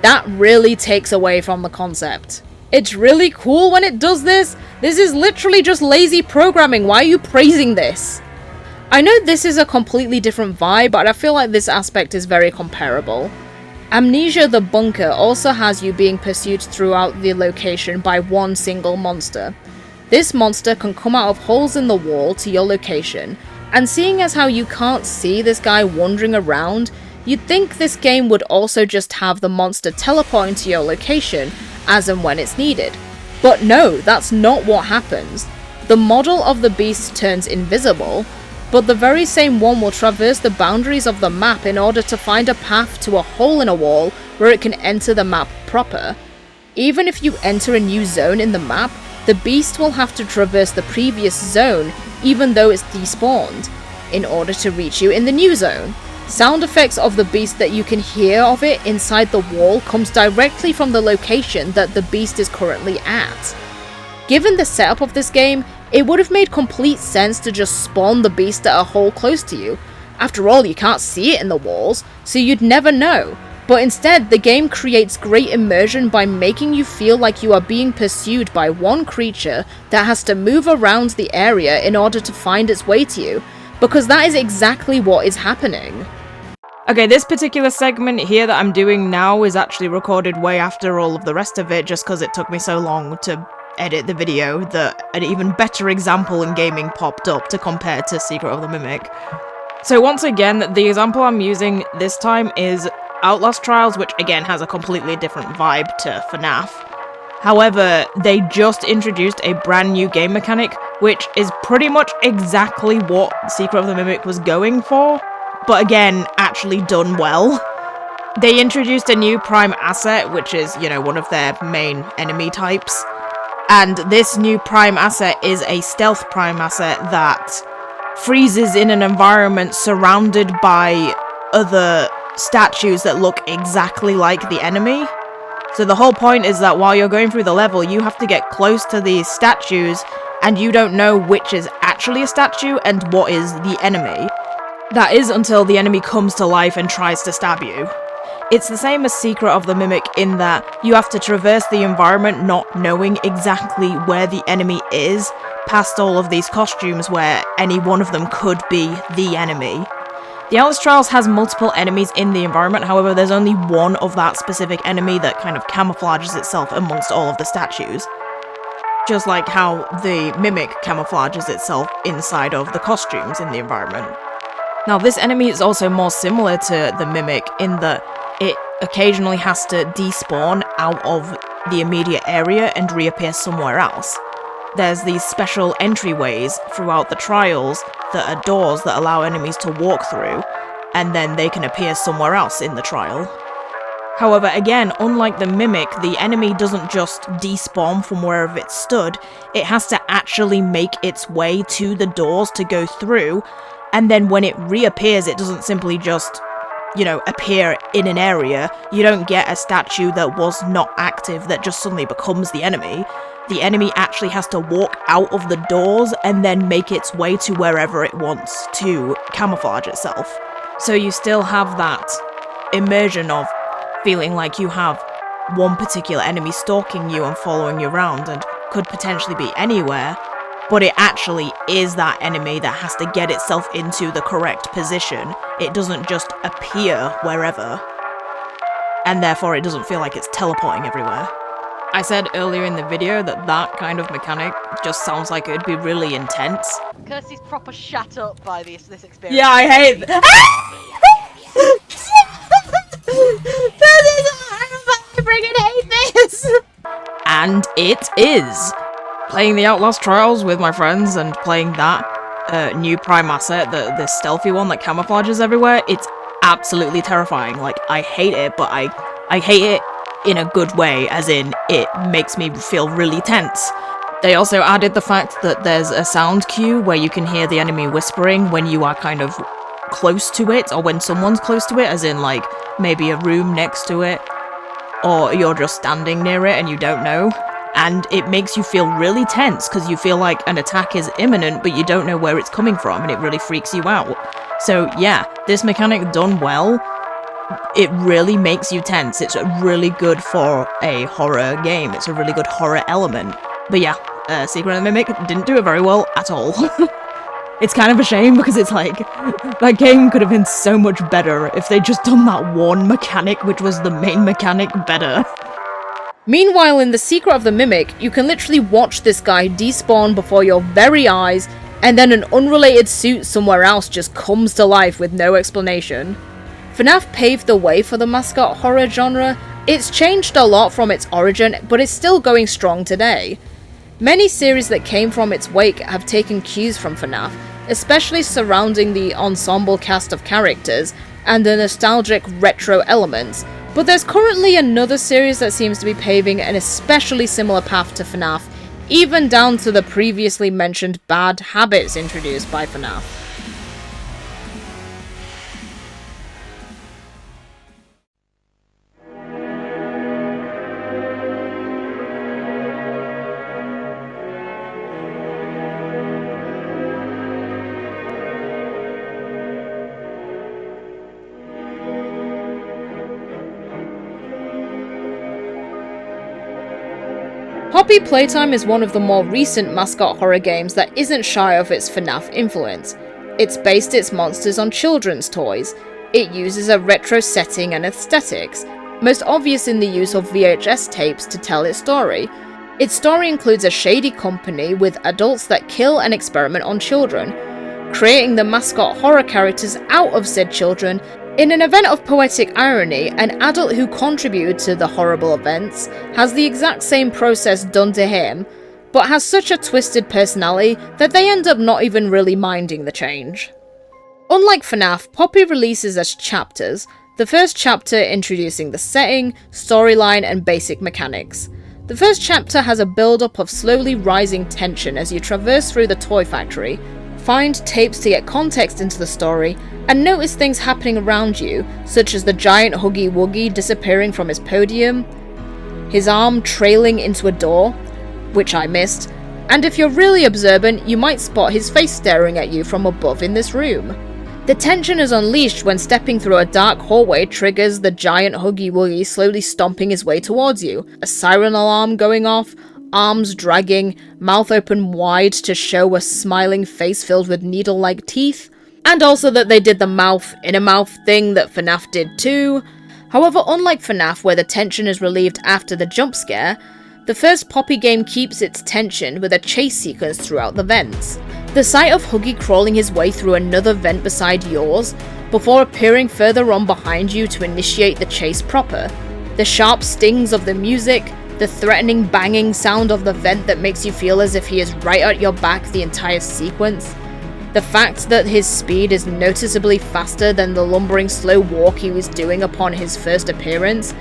Speaker 1: That really takes away from the concept. It's really cool when it does this. This is literally just lazy programming. Why are you praising this? I know this is a completely different vibe, but I feel like this aspect is very comparable. Amnesia the Bunker also has you being pursued throughout the location by one single monster. This monster can come out of holes in the wall to your location, and seeing as how you can't see this guy wandering around, you'd think this game would also just have the monster teleporting to your location as and when it's needed. But no, that's not what happens. The model of the beast turns invisible, but the very same one will traverse the boundaries of the map in order to find a path to a hole in a wall where it can enter the map proper. Even if you enter a new zone in the map, the beast will have to traverse the previous zone even though it's despawned, in order to reach you in the new zone. Sound effects of the beast that you can hear of it inside the wall comes directly from the location that the beast is currently at. Given the setup of this game, it would have made complete sense to just spawn the beast at a hole close to you. After all, you can't see it in the walls, so you'd never know. But instead, the game creates great immersion by making you feel like you are being pursued by one creature that has to move around the area in order to find its way to you, because that is exactly what is happening.
Speaker 2: Okay, this particular segment here that I'm doing now is actually recorded way after all of the rest of it, just because it took me so long to edit the video that an even better example in gaming popped up to compare to Secret of the Mimic. So once again, the example I'm using this time is Outlast Trials, which again has a completely different vibe to FNAF. However, they just introduced a brand new game mechanic which is pretty much exactly what Secret of the Mimic was going for, but again, actually done well. They introduced a new prime asset, which is, you know, one of their main enemy types. And this new prime asset is a stealth prime asset that freezes in an environment surrounded by other statues that look exactly like the enemy. So the whole point is that while you're going through the level, you have to get close to these statues, and you don't know which is actually a statue and what is the enemy. That is until the enemy comes to life and tries to stab you. It's the same as Secret of the Mimic in that you have to traverse the environment not knowing exactly where the enemy is, past all of these costumes where any one of them could be the enemy. The Alice Trials has multiple enemies in the environment, however there's only one of that specific enemy that kind of camouflages itself amongst all of the statues. Just like how the Mimic camouflages itself inside of the costumes in the environment. Now this enemy is also more similar to the Mimic in that it occasionally has to despawn out of the immediate area and reappear somewhere else. There's these special entryways throughout the trials that are doors that allow enemies to walk through, and then they can appear somewhere else in the trial. However, again, unlike the Mimic, the enemy doesn't just despawn from wherever it stood, it has to actually make its way to the doors to go through, and then when it reappears, it doesn't simply just, you know, appear in an area. You don't get a statue that was not active that just suddenly becomes the enemy. The enemy actually has to walk out of the doors and then make its way to wherever it wants to camouflage itself. So you still have that immersion of feeling like you have one particular enemy stalking you and following you around and could potentially be anywhere, but it actually is that enemy that has to get itself into the correct position. It doesn't just appear wherever, and therefore it doesn't feel like it's teleporting everywhere. I said earlier in the video that that kind of mechanic just sounds like it'd be really intense.
Speaker 8: Kirsty's proper shut up by this experience.
Speaker 2: Yeah, I hate this is horrible, I freaking hate this! And it is! Playing the Outlast Trials with my friends and playing that new prime asset, the stealthy one that camouflages everywhere, it's absolutely terrifying. Like, I hate it, but I hate it in a good way, as in, it makes me feel really tense. They also added the fact that there's a sound cue where you can hear the enemy whispering when you are kind of close to it, or when someone's close to it, as in, like, maybe a room next to it, or you're just standing near it and you don't know. And it makes you feel really tense, because you feel like an attack is imminent, but you don't know where it's coming from, and it really freaks you out. So yeah, this mechanic done well, it really makes you tense. It's really good for a horror game. It's a really good horror element. But yeah, Secret of the Mimic didn't do it very well at all. It's kind of a shame, because it's like, that game could have been so much better if they'd just done that one mechanic, which was the main mechanic, better.
Speaker 1: Meanwhile, in The Secret of the Mimic, you can literally watch this guy despawn before your very eyes, and then an unrelated suit somewhere else just comes to life with no explanation. FNAF paved the way for the Mascot horror genre. It's changed a lot from its origin, but it's still going strong today. Many series that came from its wake have taken cues from FNAF, especially surrounding the ensemble cast of characters and the nostalgic retro elements, but there's currently another series that seems to be paving an especially similar path to FNAF, even down to the previously mentioned bad habits introduced by FNAF. Poppy Playtime is one of the more recent Mascot horror games that isn't shy of its FNAF influence. It's based its monsters on children's toys. It uses a retro setting and aesthetics, most obvious in the use of VHS tapes to tell its story. Its story includes a shady company with adults that kill and experiment on children, creating the Mascot horror characters out of said children. In an event of poetic irony, an adult who contributed to the horrible events has the exact same process done to him, but has such a twisted personality that they end up not even really minding the change. Unlike FNAF, Poppy releases as chapters, the first chapter introducing the setting, storyline, and basic mechanics. The first chapter has a build-up of slowly rising tension as you traverse through the toy factory, find tapes to get context into the story, and notice things happening around you, such as the giant Huggy Wuggy disappearing from his podium, his arm trailing into a door, which I missed, and if you're really observant, you might spot his face staring at you from above in this room. The tension is unleashed when stepping through a dark hallway triggers the giant Huggy Wuggy slowly stomping his way towards you, a siren alarm going off, arms dragging, mouth open wide to show a smiling face filled with needle-like teeth, and also that they did the mouth in a mouth thing that FNAF did too. However, unlike FNAF where the tension is relieved after the jump scare, the first Poppy game keeps its tension with a chase sequence throughout the vents. The sight of Huggy crawling his way through another vent beside yours, before appearing further on behind you to initiate the chase proper. The sharp stings of the music, the threatening banging sound of the vent that makes you feel as if he is right at your back the entire sequence. The fact that his speed is noticeably faster than the lumbering slow walk he was doing upon his first appearance,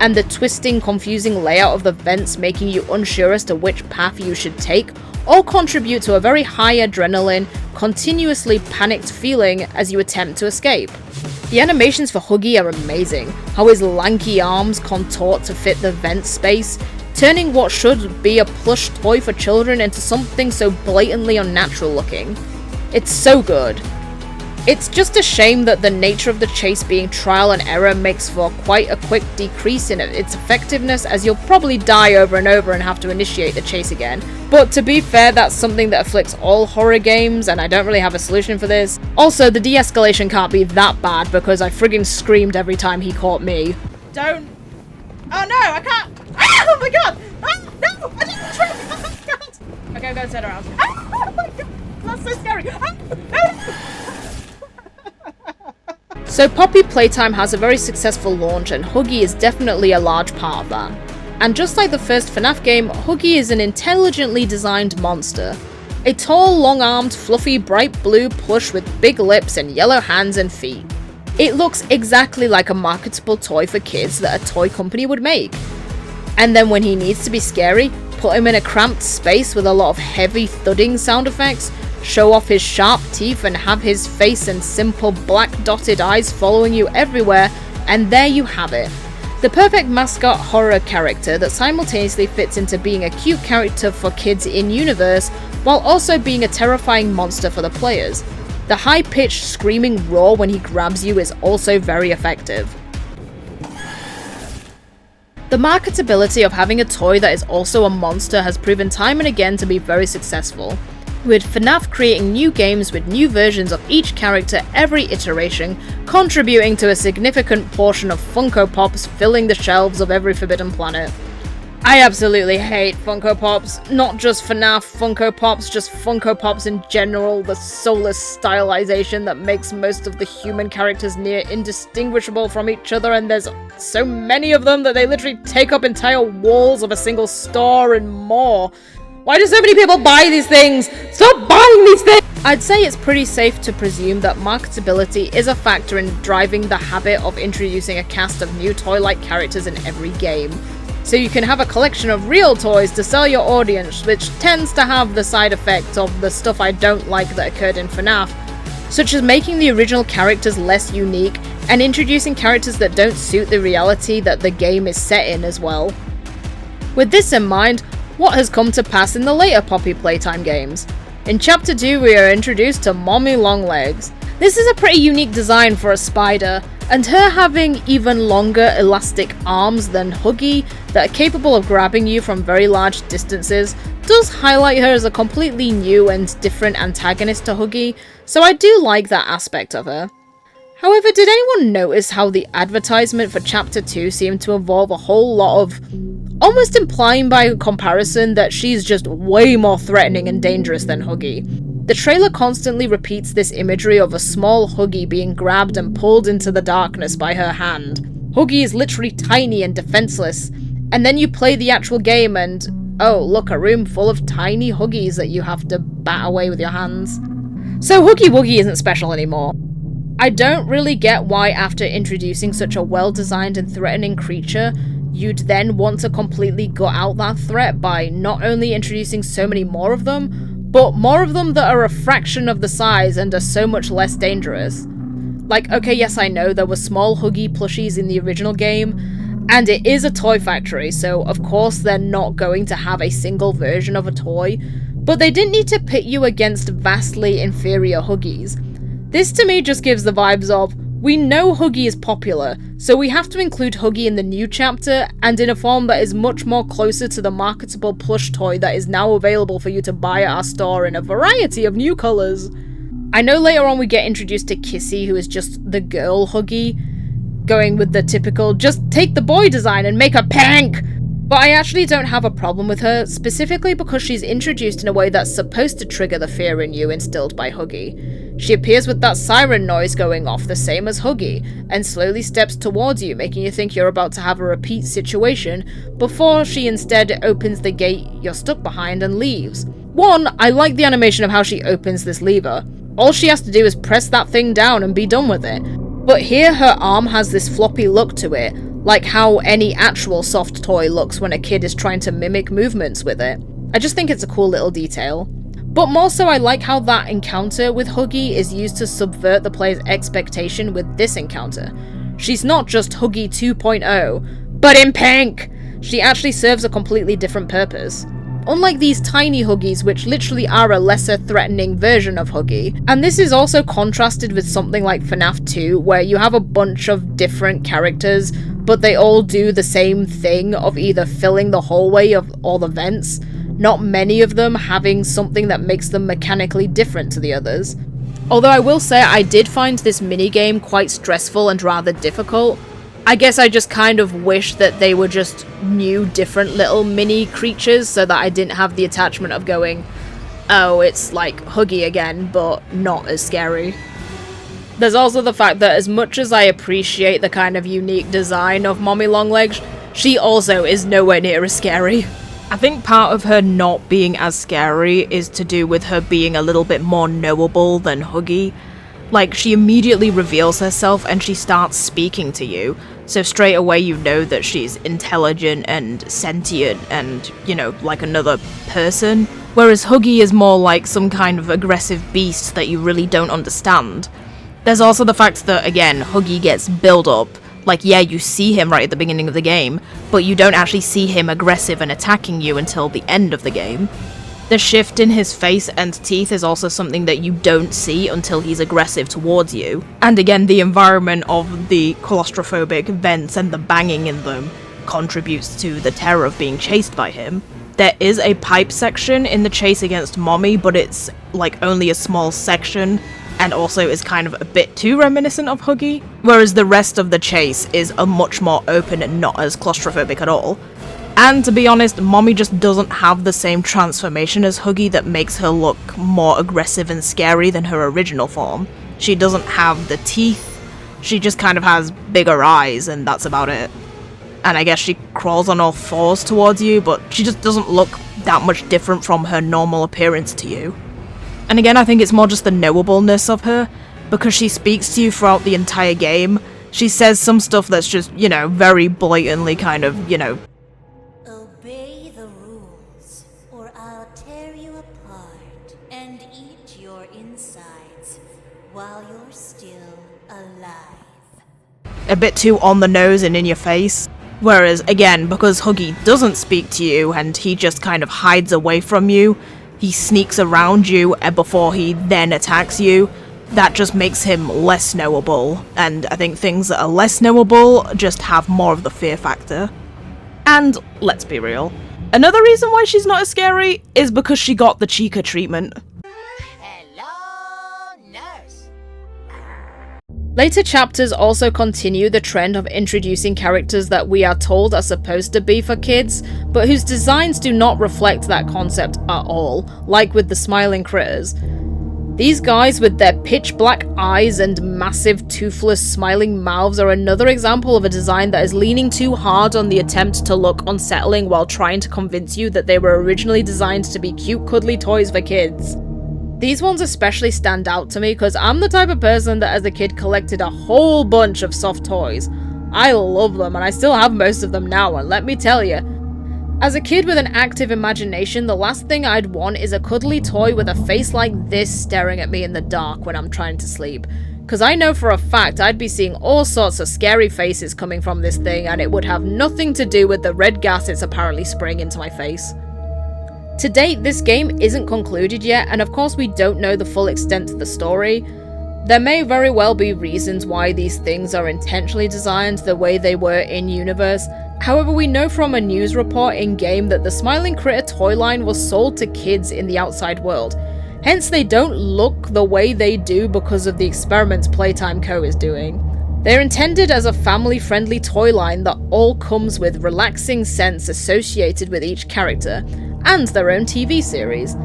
Speaker 1: and the twisting, confusing layout of the vents making you unsure as to which path you should take, all contribute to a very high adrenaline, continuously panicked feeling as you attempt to escape. The animations for Huggy are amazing, how his lanky arms contort to fit the vent space, turning what should be a plush toy for children into something so blatantly unnatural looking. It's so good. It's just a shame that the nature of the chase being trial and error makes for quite a quick decrease in its effectiveness, as you'll probably die over and over and have to initiate the chase again. But to be fair, that's something that afflicts all horror games, and I don't really have a solution for this. Also, the de-escalation can't be that bad because I friggin' screamed every time he caught me.
Speaker 2: Don't. Oh no, I can't. Ah, oh my god! Ah, no! I didn't try. Oh my god! Okay, I'm gonna turn around. Ah, oh my god! That's so scary. Ah, no!
Speaker 1: So Poppy Playtime has a very successful launch, and Huggy is definitely a large part of that. And just like the first FNAF game, Huggy is an intelligently designed monster. A tall, long-armed, fluffy, bright blue plush with big lips and yellow hands and feet. It looks exactly like a marketable toy for kids that a toy company would make. And then when he needs to be scary, put him in a cramped space with a lot of heavy thudding sound effects, show off his sharp teeth and have his face and simple black dotted eyes following you everywhere, and there you have it. The perfect mascot horror character that simultaneously fits into being a cute character for kids in universe, while also being a terrifying monster for the players. The high-pitched screaming roar when he grabs you is also very effective. The marketability of having a toy that is also a monster has proven time and again to be very successful, with FNAF creating new games with new versions of each character every iteration, contributing to a significant portion of Funko Pops filling the shelves of every Forbidden Planet. I absolutely hate Funko Pops, not just FNAF Funko Pops, just Funko Pops in general, the soulless stylization that makes most of the human characters near indistinguishable from each other, and there's so many of them that they literally take up entire walls of a single store and more. Why do so many people buy these things? Stop buying these things! I'd say it's pretty safe to presume that marketability is a factor in driving the habit of introducing a cast of new toy-like characters in every game. So you can have a collection of real toys to sell your audience, which tends to have the side effect of the stuff I don't like that occurred in FNAF, such as making the original characters less unique and introducing characters that don't suit the reality that the game is set in as well. With this in mind, what has come to pass in the later Poppy Playtime games? In Chapter 2 we are introduced to Mommy Longlegs. This is a pretty unique design for a spider, and her having even longer elastic arms than Huggy that are capable of grabbing you from very large distances does highlight her as a completely new and different antagonist to Huggy, so I do like that aspect of her. However, did anyone notice how the advertisement for Chapter 2 seemed to involve a whole lot of almost implying by comparison that she's just way more threatening and dangerous than Huggy? The trailer constantly repeats this imagery of a small Huggy being grabbed and pulled into the darkness by her hand. Huggy is literally tiny and defenseless, and then you play the actual game and oh, look, a room full of tiny Huggies that you have to bat away with your hands. So Huggy Wuggy isn't special anymore. I don't really get why after introducing such a well-designed and threatening creature, you'd then want to completely gut out that threat by not only introducing so many more of them, but more of them that are a fraction of the size and are so much less dangerous. Like, okay, yes, I know there were small Huggy plushies in the original game, and it is a toy factory, so of course they're not going to have a single version of a toy, but they didn't need to pit you against vastly inferior Huggies. This to me just gives the vibes of, we know Huggy is popular, so we have to include Huggy in the new chapter, and in a form that is much more closer to the marketable plush toy that is now available for you to buy at our store in a variety of new colours. I know later on we get introduced to Kissy, who is just the girl Huggy, going with the typical, just take the boy design and make her pink! But I actually don't have a problem with her, specifically because she's introduced in a way that's supposed to trigger the fear in you instilled by Huggy. She appears with that siren noise going off the same as Huggy, and slowly steps towards you, making you think you're about to have a repeat situation, before she instead opens the gate you're stuck behind and leaves. One, I like the animation of how she opens this lever. All she has to do is press that thing down and be done with it. But here her arm has this floppy look to it, like how any actual soft toy looks when a kid is trying to mimic movements with it. I just think it's a cool little detail. But more so, I like how that encounter with Huggy is used to subvert the player's expectation with this encounter. She's not just Huggy 2.0, but in pink! She actually serves a completely different purpose. Unlike these tiny Huggies, which literally are a lesser threatening version of Huggy. And this is also contrasted with something like FNAF 2, where you have a bunch of different characters, but they all do the same thing of either filling the hallway of all the vents, not many of them having something that makes them mechanically different to the others. Although I will say I did find this minigame quite stressful and rather difficult. I guess I just kind of wish that they were just new, different little mini creatures so that I didn't have the attachment of going, oh, it's like Huggy again, but not as scary. There's also the fact that as much as I appreciate the kind of unique design of Mommy Longlegs, she also is nowhere near as scary.
Speaker 2: I think part of her not being as scary is to do with her being a little bit more knowable than Huggy. Like, she immediately reveals herself and she starts speaking to you, so straight away you know that she's intelligent and sentient and, you know, like another person. Whereas Huggy is more like some kind of aggressive beast that you really don't understand. There's also the fact that, again, Huggy gets build up. Like, yeah, you see him right at the beginning of the game, but you don't actually see him aggressive and attacking you until the end of the game. The shift in his face and teeth is also something that you don't see until he's aggressive towards you. And again, the environment of the claustrophobic vents and the banging in them contributes to the terror of being chased by him. There is a pipe section in the chase against Mommy, but it's like only a small section, and also is kind of a bit too reminiscent of Huggy, whereas the rest of the chase is a much more open and not as claustrophobic at all. And to be honest, Mommy just doesn't have the same transformation as Huggy that makes her look more aggressive and scary than her original form. She doesn't have the teeth, she just kind of has bigger eyes, and that's about it. And I guess she crawls on all fours towards you, but she just doesn't look that much different from her normal appearance to you. And again, I think it's more just the knowableness of her, because she speaks to you throughout the entire game. She says some stuff that's just, you know, very blatantly kind of, you know,
Speaker 4: Obey the rules, or I'll tear you apart and eat your insides while you're still alive.
Speaker 2: a bit too on the nose and in your face. Whereas, again, because Huggy doesn't speak to you and he just kind of hides away from you, he sneaks around you before he then attacks you, that just makes him less knowable. And I think things that are less knowable just have more of the fear factor. And let's be real, another reason why she's not as scary is because she got the Chica treatment.
Speaker 4: Hello, nurse.
Speaker 1: Later chapters also continue the trend of introducing characters that we are told are supposed to be for kids, but whose designs do not reflect that concept at all, like with the smiling critters. These guys with their pitch black eyes and massive toothless smiling mouths are another example of a design that is leaning too hard on the attempt to look unsettling while trying to convince you that they were originally designed to be cute cuddly toys for kids. These ones especially stand out to me because I'm the type of person that as a kid collected a whole bunch of soft toys. I love them and I still have most of them now, and let me tell you, as a kid with an active imagination, the last thing I'd want is a cuddly toy with a face like this staring at me in the dark when I'm trying to sleep. Because I know for a fact I'd be seeing all sorts of scary faces coming from this thing, and it would have nothing to do with the red gas it's apparently spraying into my face. To date, this game isn't concluded yet, and of course we don't know the full extent of the story. There may very well be reasons why these things are intentionally designed the way they were in-universe. However, we know from a news report in-game that the Smiling Critter toy line was sold to kids in the outside world. Hence, they don't look the way they do because of the experiments Playtime Co. is doing. They're intended as a family-friendly toy line that all comes with relaxing scents associated with each character, and their own TV series.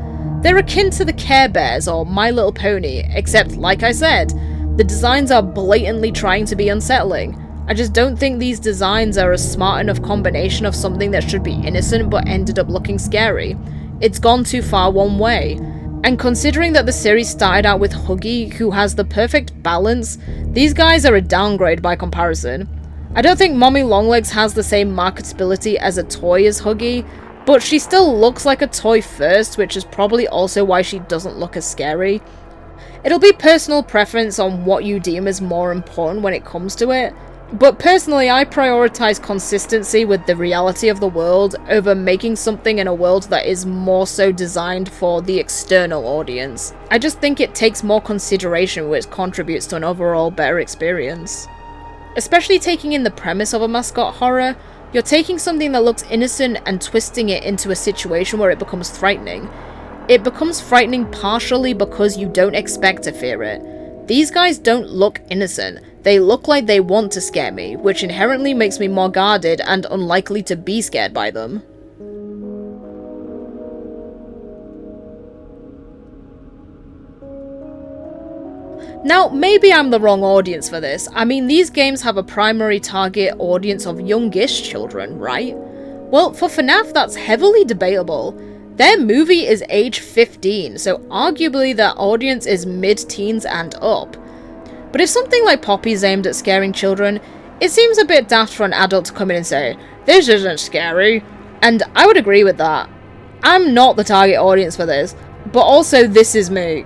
Speaker 1: They're akin to the Care Bears or My Little Pony, except, like I said, the designs are blatantly trying to be unsettling. I just don't think these designs are a smart enough combination of something that should be innocent but ended up looking scary. It's gone too far one way. And considering that the series started out with Huggy, who has the perfect balance, these guys are a downgrade by comparison. I don't think Mommy Longlegs has the same marketability as a toy as Huggy, but she still looks like a toy first, which is probably also why she doesn't look as scary. It'll be personal preference on what you deem as more important when it comes to it, but personally I prioritize consistency with the reality of the world over making something in a world that is more so designed for the external audience. I just think it takes more consideration, which contributes to an overall better experience. Especially taking in the premise of a mascot horror, you're taking something that looks innocent and twisting it into a situation where it becomes frightening. It becomes frightening partially because you don't expect to fear it. These guys don't look innocent, they look like they want to scare me, which inherently makes me more guarded and unlikely to be scared by them. Now, maybe I'm the wrong audience for this. I mean, these games have a primary target audience of youngish children, right? Well, for FNAF, that's heavily debatable. Their movie is age 15, so arguably their audience is mid-teens and up. But if something like Poppy is aimed at scaring children, it seems a bit daft for an adult to come in and say, "This isn't scary." And I would agree with that. I'm not the target audience for this, but also this is me.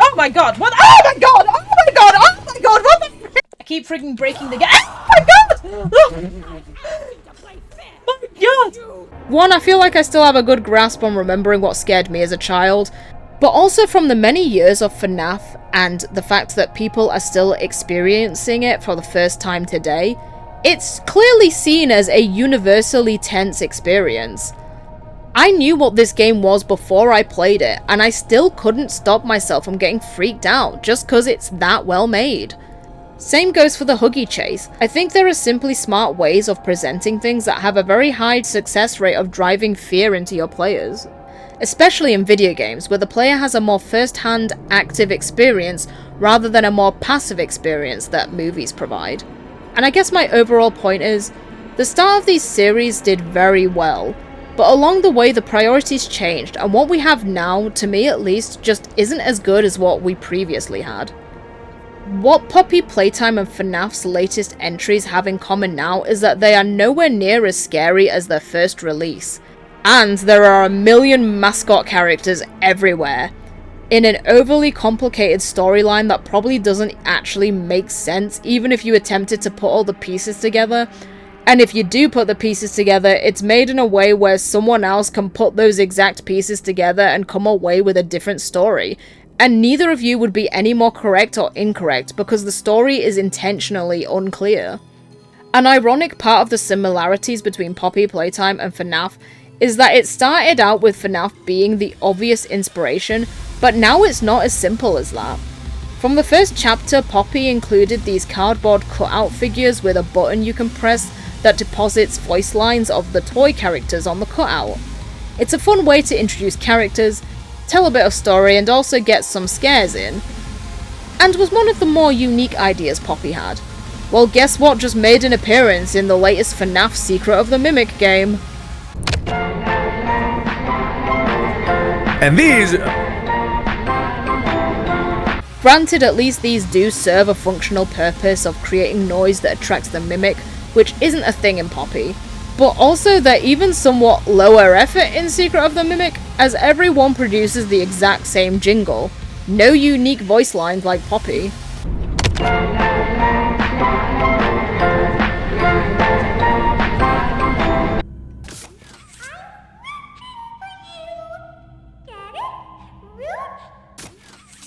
Speaker 2: Oh my god, what? Oh my god! Oh my god! Oh my god! What the frick? I keep freaking breaking the game. Oh my god! Oh my god!
Speaker 1: One, I feel like I still have a good grasp on remembering what scared me as a child, but also from the many years of FNAF and the fact that people are still experiencing it for the first time today, it's clearly seen as a universally tense experience. I knew what this game was before I played it, and I still couldn't stop myself from getting freaked out just cause it's that well made. Same goes for the Huggy chase. I think there are simply smart ways of presenting things that have a very high success rate of driving fear into your players. Especially in video games, where the player has a more first-hand active experience rather than a more passive experience that movies provide. And I guess my overall point is, the start of these series did very well, but along the way the priorities changed, and what we have now, to me at least, just isn't as good as what we previously had. What Poppy Playtime and FNAF's latest entries have in common now is that they are nowhere near as scary as their first release. And there are a million mascot characters everywhere, in an overly complicated storyline that probably doesn't actually make sense even if you attempted to put all the pieces together. And if you do put the pieces together, it's made in a way where someone else can put those exact pieces together and come away with a different story. And neither of you would be any more correct or incorrect because the story is intentionally unclear. An ironic part of the similarities between Poppy Playtime and FNAF is that it started out with FNAF being the obvious inspiration, but now it's not as simple as that. From the first chapter, Poppy included these cardboard cutout figures with a button you can press that deposits voice lines of the toy characters on the cutout. It's a fun way to introduce characters, tell a bit of story, and also get some scares in. And was one of the more unique ideas Poppy had. Well, guess what just made an appearance in the latest FNAF Secret of the Mimic game?
Speaker 9: And these...
Speaker 1: Granted, at least these do serve a functional purpose of creating noise that attracts the Mimic, which isn't a thing in Poppy. But also they're even somewhat lower effort in Secret of the Mimic, as everyone produces the exact same jingle. No unique voice lines like Poppy.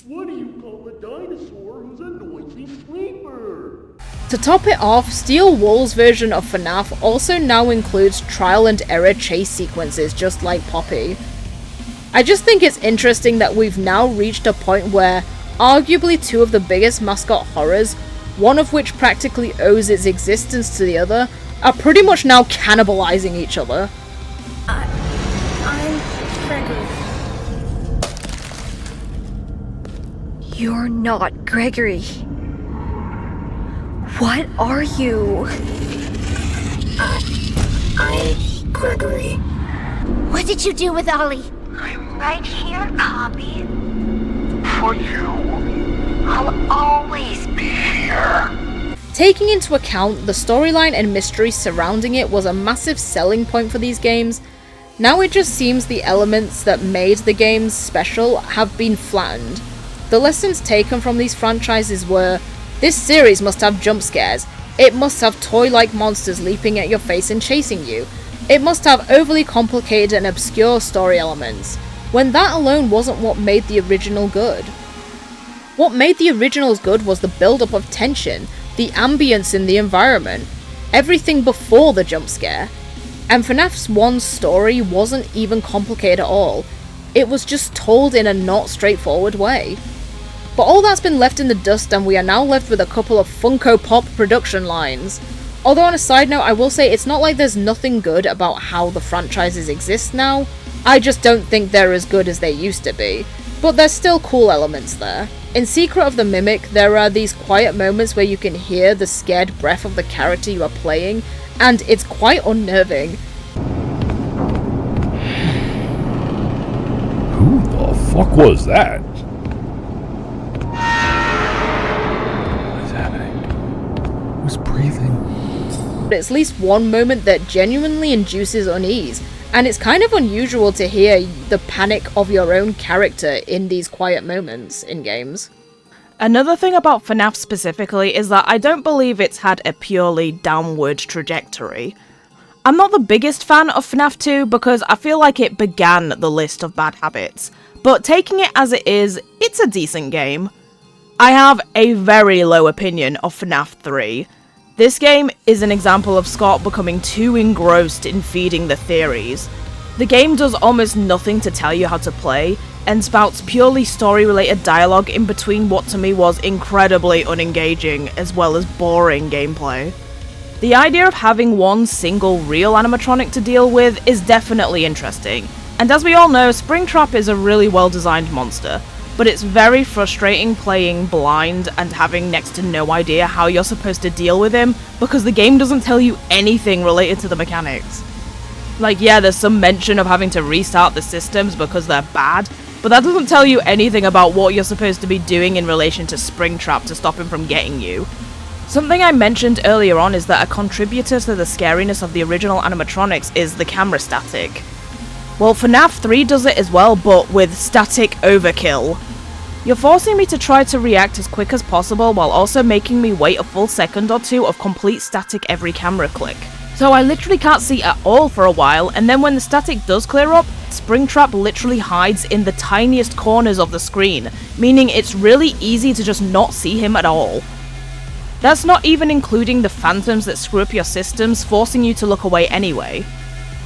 Speaker 3: What do you call a dinosaur who's a noisy sleeper?
Speaker 1: To top it off, Steel Wool's version of FNAF also now includes trial and error chase sequences just like Poppy. I just think it's interesting that we've now reached a point where arguably two of the biggest Mascot horrors, one of which practically owes its existence to the other, are pretty much now cannibalizing each other.
Speaker 10: I'm Gregory. You're not Gregory. What are you?
Speaker 4: I'm Gregory. What did you do with Ollie?
Speaker 10: I'm right here, Poppy. For you. I'll always be here.
Speaker 1: Taking into account the storyline and mystery surrounding it was a massive selling point for these games, now it just seems the elements that made the games special have been flattened. The lessons taken from these franchises were, this series must have jump scares, it must have toy-like monsters leaping at your face and chasing you, it must have overly complicated and obscure story elements, when that alone wasn't what made the original good. What made the originals good was the build-up of tension, the ambience in the environment, everything before the jump scare. And FNAF's one story wasn't even complicated at all, it was just told in a not straightforward way. But all that's been left in the dust, and we are now left with a couple of Funko Pop production lines. Although on a side note, I will say it's not like there's nothing good about how the franchises exist now, I just don't think they're as good as they used to be. But there's still cool elements there. In Secret of the Mimic, there are these quiet moments where you can hear the scared breath of the character you are playing, and it's quite unnerving.
Speaker 9: Who the fuck was that? Was breathing.
Speaker 1: But it's at least one moment that genuinely induces unease, and it's kind of unusual to hear the panic of your own character in these quiet moments in games.
Speaker 2: Another thing about FNAF specifically is that I don't believe it's had a purely downward trajectory. I'm not the biggest fan of FNAF 2 because I feel like it began the list of bad habits, but taking it as it is, it's a decent game. I have a very low opinion of FNAF 3. This game is an example of Scott becoming too engrossed in feeding the theories. The game does almost nothing to tell you how to play, and spouts purely story-related dialogue in between what to me was incredibly unengaging, as well as boring gameplay. The idea of having one single real animatronic to deal with is definitely interesting, and as we all know, Springtrap is a really well-designed monster, but it's very frustrating playing blind and having next to no idea how you're supposed to deal with him, because the game doesn't tell you anything related to the mechanics. Like, yeah, there's some mention of having to restart the systems because they're bad, but that doesn't tell you anything about what you're supposed to be doing in relation to Springtrap to stop him from getting you. Something I mentioned earlier on is that a contributor to the scariness of the original animatronics is the camera static. Well, FNAF 3 does it as well, but with static overkill. You're forcing me to try to react as quick as possible while also making me wait a full second or two of complete static every camera click. So I literally can't see at all for a while, and then when the static does clear up, Springtrap literally hides in the tiniest corners of the screen, meaning it's really easy to just not see him at all. That's not even including the phantoms that screw up your systems, forcing you to look away anyway.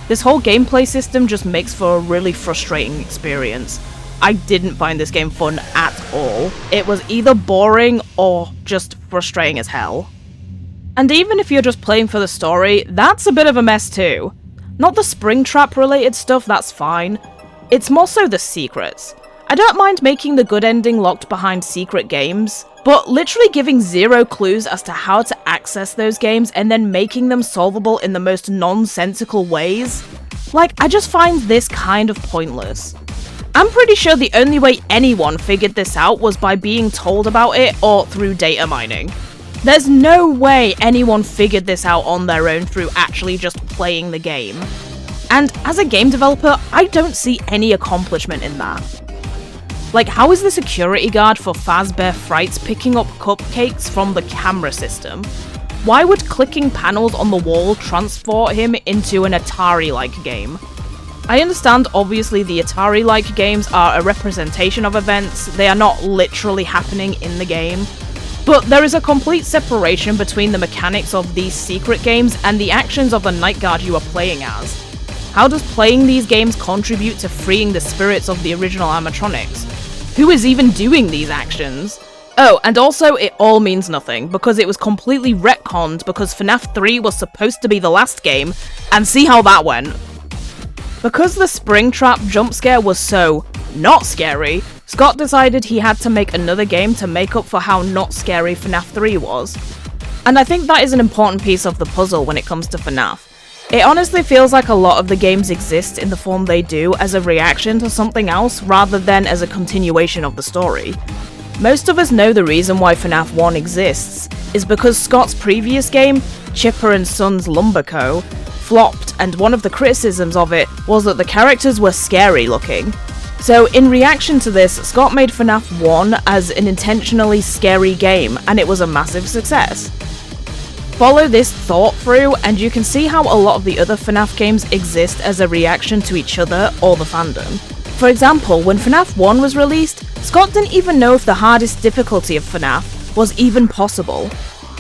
Speaker 2: This whole gameplay system just makes for a really frustrating experience. I didn't find this game fun at all. It was either boring or just frustrating as hell. And even if you're just playing for the story, that's a bit of a mess too. Not the Springtrap related stuff, that's fine. It's more so the secrets. I don't mind making the good ending locked behind secret games, but literally giving zero clues as to how to access those games and then making them solvable in the most nonsensical ways? Like, I just find this kind of pointless. I'm pretty sure the only way anyone figured this out was by being told about it or through data mining. There's no way anyone figured this out on their own through actually just playing the game. And as a game developer, I don't see any accomplishment in that. Like, how is the security guard for Fazbear Frights picking up cupcakes from the camera system? Why would clicking panels on the wall transport him into an Atari-like game? I understand obviously the Atari-like games are a representation of events, they are not literally happening in the game, but there is a complete separation between the mechanics of these secret games and the actions of the night guard you are playing as. How does playing these games contribute to freeing the spirits of the original animatronics? Who is even doing these actions? Oh, and also it all means nothing, because it was completely retconned because FNAF 3 was supposed to be the last game, and see how that went. Because the Springtrap jump scare was so not scary, Scott decided he had to make another game to make up for how not scary FNAF 3 was. And I think that is an important piece of the puzzle when it comes to FNAF. It honestly feels like a lot of the games exist in the form they do as a reaction to something else rather than as a continuation of the story. Most of us know the reason why FNAF 1 exists is because Scott's previous game, Chipper and Sons Lumber Co., flopped, and one of the criticisms of it was that the characters were scary looking. So in reaction to this, Scott made FNAF 1 as an intentionally scary game, and it was a massive success. Follow this thought through, and you can see how a lot of the other FNAF games exist as a reaction to each other or the fandom. For example, when FNAF 1 was released, Scott didn't even know if the hardest difficulty of FNAF was even possible.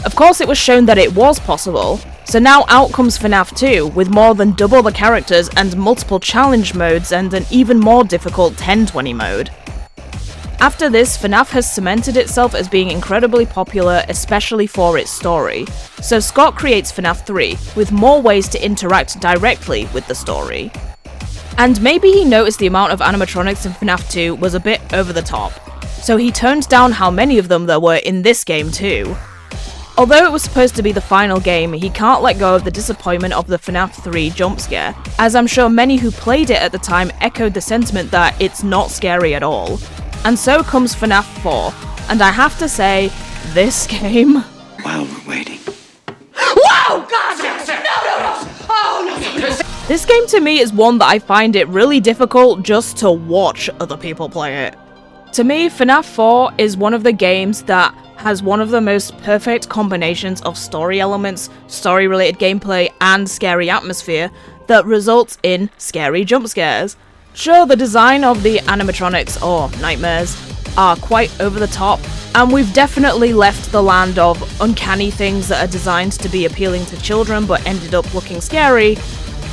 Speaker 2: Of course it was shown that it was possible, so now out comes FNAF 2 with more than double the characters and multiple challenge modes and an even more difficult 1020 mode. After this, FNAF has cemented itself as being incredibly popular, especially for its story. So Scott creates FNAF 3, with more ways to interact directly with the story. And maybe he noticed the amount of animatronics in FNAF 2 was a bit over the top, so he toned down how many of them there were in this game too. Although it was supposed to be the final game, he can't let go of the disappointment of the FNAF 3 jump scare, as I'm sure many who played it at the time echoed the sentiment that it's not scary at all. And so comes FNAF 4, and I have to say, this game...
Speaker 11: While we're waiting...
Speaker 8: Whoa! God! No! Oh, no!
Speaker 2: This game to me is one that I find it really difficult just to watch other people play it. To me, FNAF 4 is one of the games that has one of the most perfect combinations of story elements, story-related gameplay, and scary atmosphere that results in scary jump scares. Sure, the design of the animatronics, or nightmares, are quite over the top, and we've definitely left the land of uncanny things that are designed to be appealing to children but ended up looking scary.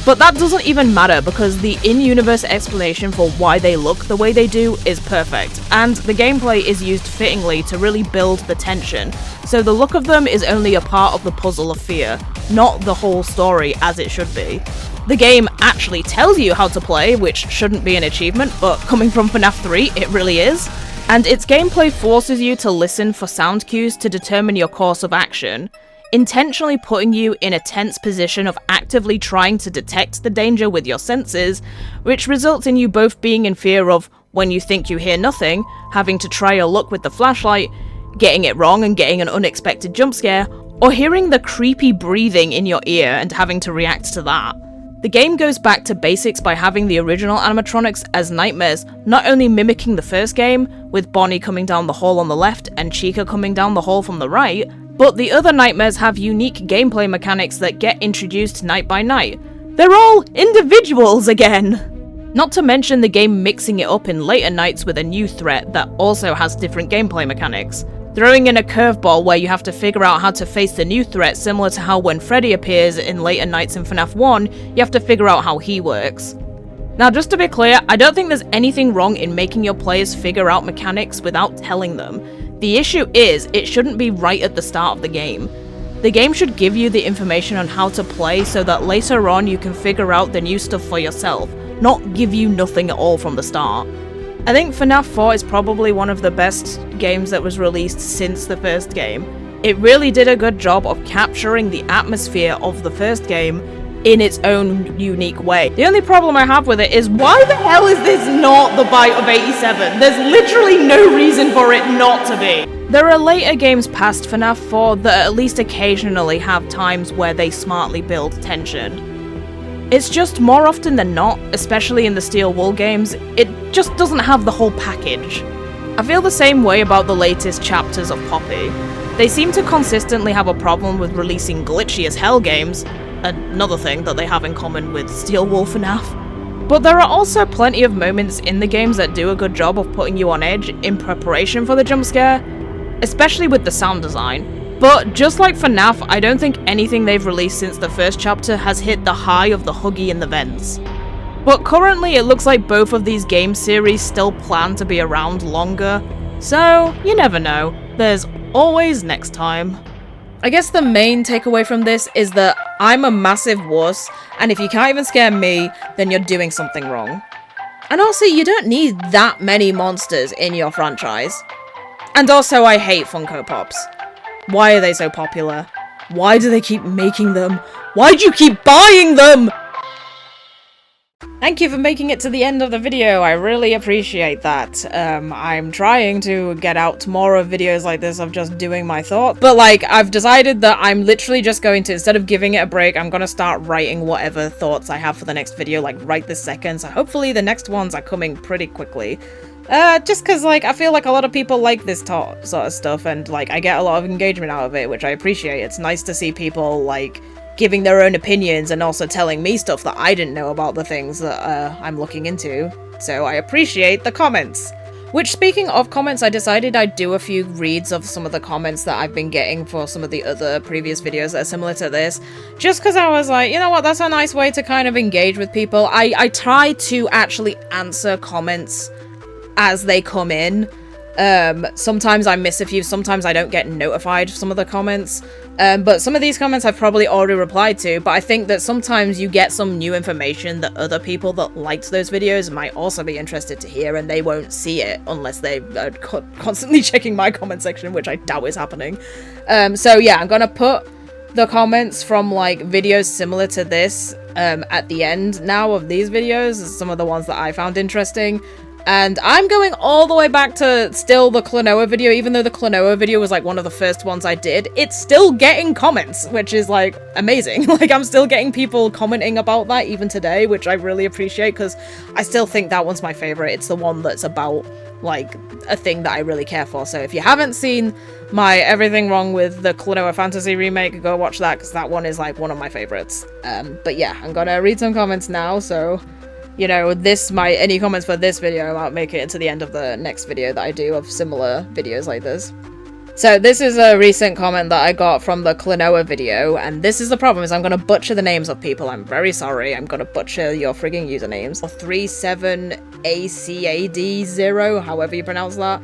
Speaker 2: But that doesn't even matter because the in-universe explanation for why they look the way they do is perfect, and the gameplay is used fittingly to really build the tension, so the look of them is only a part of the puzzle of fear, not the whole story as it should be. The game actually tells you how to play, which shouldn't be an achievement, but coming from FNAF 3, it really is. And its gameplay forces you to listen for sound cues to determine your course of action, intentionally putting you in a tense position of actively trying to detect the danger with your senses, which results in you both being in fear of, when you think you hear nothing, having to try your luck with the flashlight, getting it wrong and getting an unexpected jump scare, or hearing the creepy breathing in your ear and having to react to that. The game goes back to basics by having the original animatronics as nightmares, not only mimicking the first game, with Bonnie coming down the hall on the left and Chica coming down the hall from the right, but the other nightmares have unique gameplay mechanics that get introduced night by night. They're all individuals again! Not to mention the game mixing it up in later nights with a new threat that also has different gameplay mechanics. Throwing in a curveball where you have to figure out how to face the new threat, similar to how when Freddy appears in later nights in FNAF 1, you have to figure out how he works. Now just to be clear, I don't think there's anything wrong in making your players figure out mechanics without telling them. The issue is, it shouldn't be right at the start of the game. The game should give you the information on how to play so that later on you can figure out the new stuff for yourself, not give you nothing at all from the start. I think FNAF 4 is probably one of the best games that was released since the first game. It really did a good job of capturing the atmosphere of the first game in its own unique way. The only problem I have with it is, why the hell is this not the Bite of 87? There's literally no reason for it not to be. There are later games past FNAF 4 that at least occasionally have times where they smartly build tension. It's just more often than not, especially in the Steel Wool games, it just doesn't have the whole package. I feel the same way about the latest chapters of Poppy. They seem to consistently have a problem with releasing glitchy as hell games, another thing that they have in common with Steel Wool FNAF. But there are also plenty of moments in the games that do a good job of putting you on edge in preparation for the jump scare, especially with the sound design. But just like FNAF, I don't think anything they've released since the first chapter has hit the high of the Huggy in the vents. But currently it looks like both of these game series still plan to be around longer, so you never know, there's always next time.
Speaker 1: I guess the main takeaway from this is that I'm a massive wuss, and if you can't even scare me, then you're doing something wrong. And also, you don't need that many monsters in your franchise. And also, I hate Funko Pops. Why are they so popular? Why do they keep making them? Why do you keep buying them? Thank you for making it to the end of the video, I really appreciate that. I'm trying to get out more of videos like this of just doing my thoughts, but like, I've decided that I'm literally just going to, instead of giving it a break, I'm gonna start writing whatever thoughts I have for the next video, like right this second, so hopefully the next ones are coming pretty quickly. Just cause like, I feel like a lot of people like this sort of stuff, and like, I get a lot of engagement out of it, which I appreciate. It's nice to see people like giving their own opinions and also telling me stuff that I didn't know about the things that I'm looking into. So I appreciate the comments. Which, speaking of comments, I decided I'd do a few reads of some of the comments that I've been getting for some of the other previous videos that are similar to this. Just because I was like, you know what, that's a nice way to kind of engage with people. I try to actually answer comments as they come in. Sometimes I miss a few, sometimes I don't get notified for some of the comments. But some of these comments I've probably already replied to, but I think that sometimes you get some new information that other people that liked those videos might also be interested to hear, and they won't see it unless they are constantly checking my comment section, which I doubt is happening. So yeah, I'm gonna put the comments from like videos similar to this at the end now of these videos, some of the ones that I found interesting. And I'm going all the way back to still the Klonoa video, even though the Klonoa video was like one of the first ones I did, it's still getting comments, which is like amazing. Like, I'm still getting people commenting about that even today, which I really appreciate, because I still think that one's my favorite. It's the one that's about like a thing that I really care for. So if you haven't seen my Everything Wrong with the Klonoa Fantasy remake, go watch that, because that one is like one of my favorites. But yeah, I'm gonna read some comments now, so you know, any comments for this video might make it into the end of the next video that I do of similar videos like this. So this is a recent comment that I got from the Klonoa video, and this is the problem, is I'm gonna butcher the names of people. I'm very sorry, I'm gonna butcher your frigging usernames. 37ACAD0, however you pronounce that,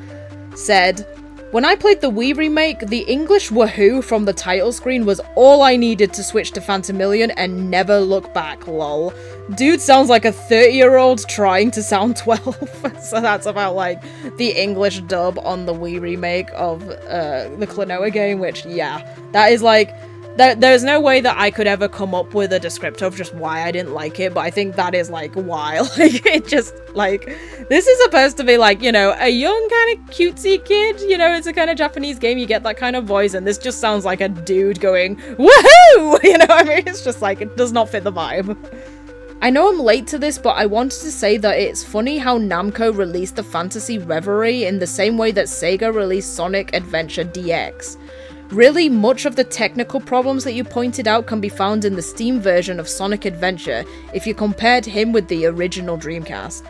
Speaker 1: said, "When I played the Wii remake, the English woohoo from the title screen was all I needed to switch to Phantomillion and never look back, lol. Dude sounds like a 30-year-old trying to sound 12. So that's about like the English dub on the Wii remake of the Klonoa game, which yeah, that is like, there's no way that I could ever come up with a descriptor of just why I didn't like it, but I think that is like why. Like, it just like, this is supposed to be like, you know, a young kind of cutesy kid, you know, it's a kind of Japanese game, you get that kind of voice, and this just sounds like a dude going woohoo, you know what I mean? It's just like, it does not fit the vibe. I know I'm late to this, but I wanted to say that it's funny how Namco released the Fantasy Reverie in the same way that Sega released Sonic Adventure DX. Really, much of the technical problems that you pointed out can be found in the Steam version of Sonic Adventure if you compared him with the original Dreamcast.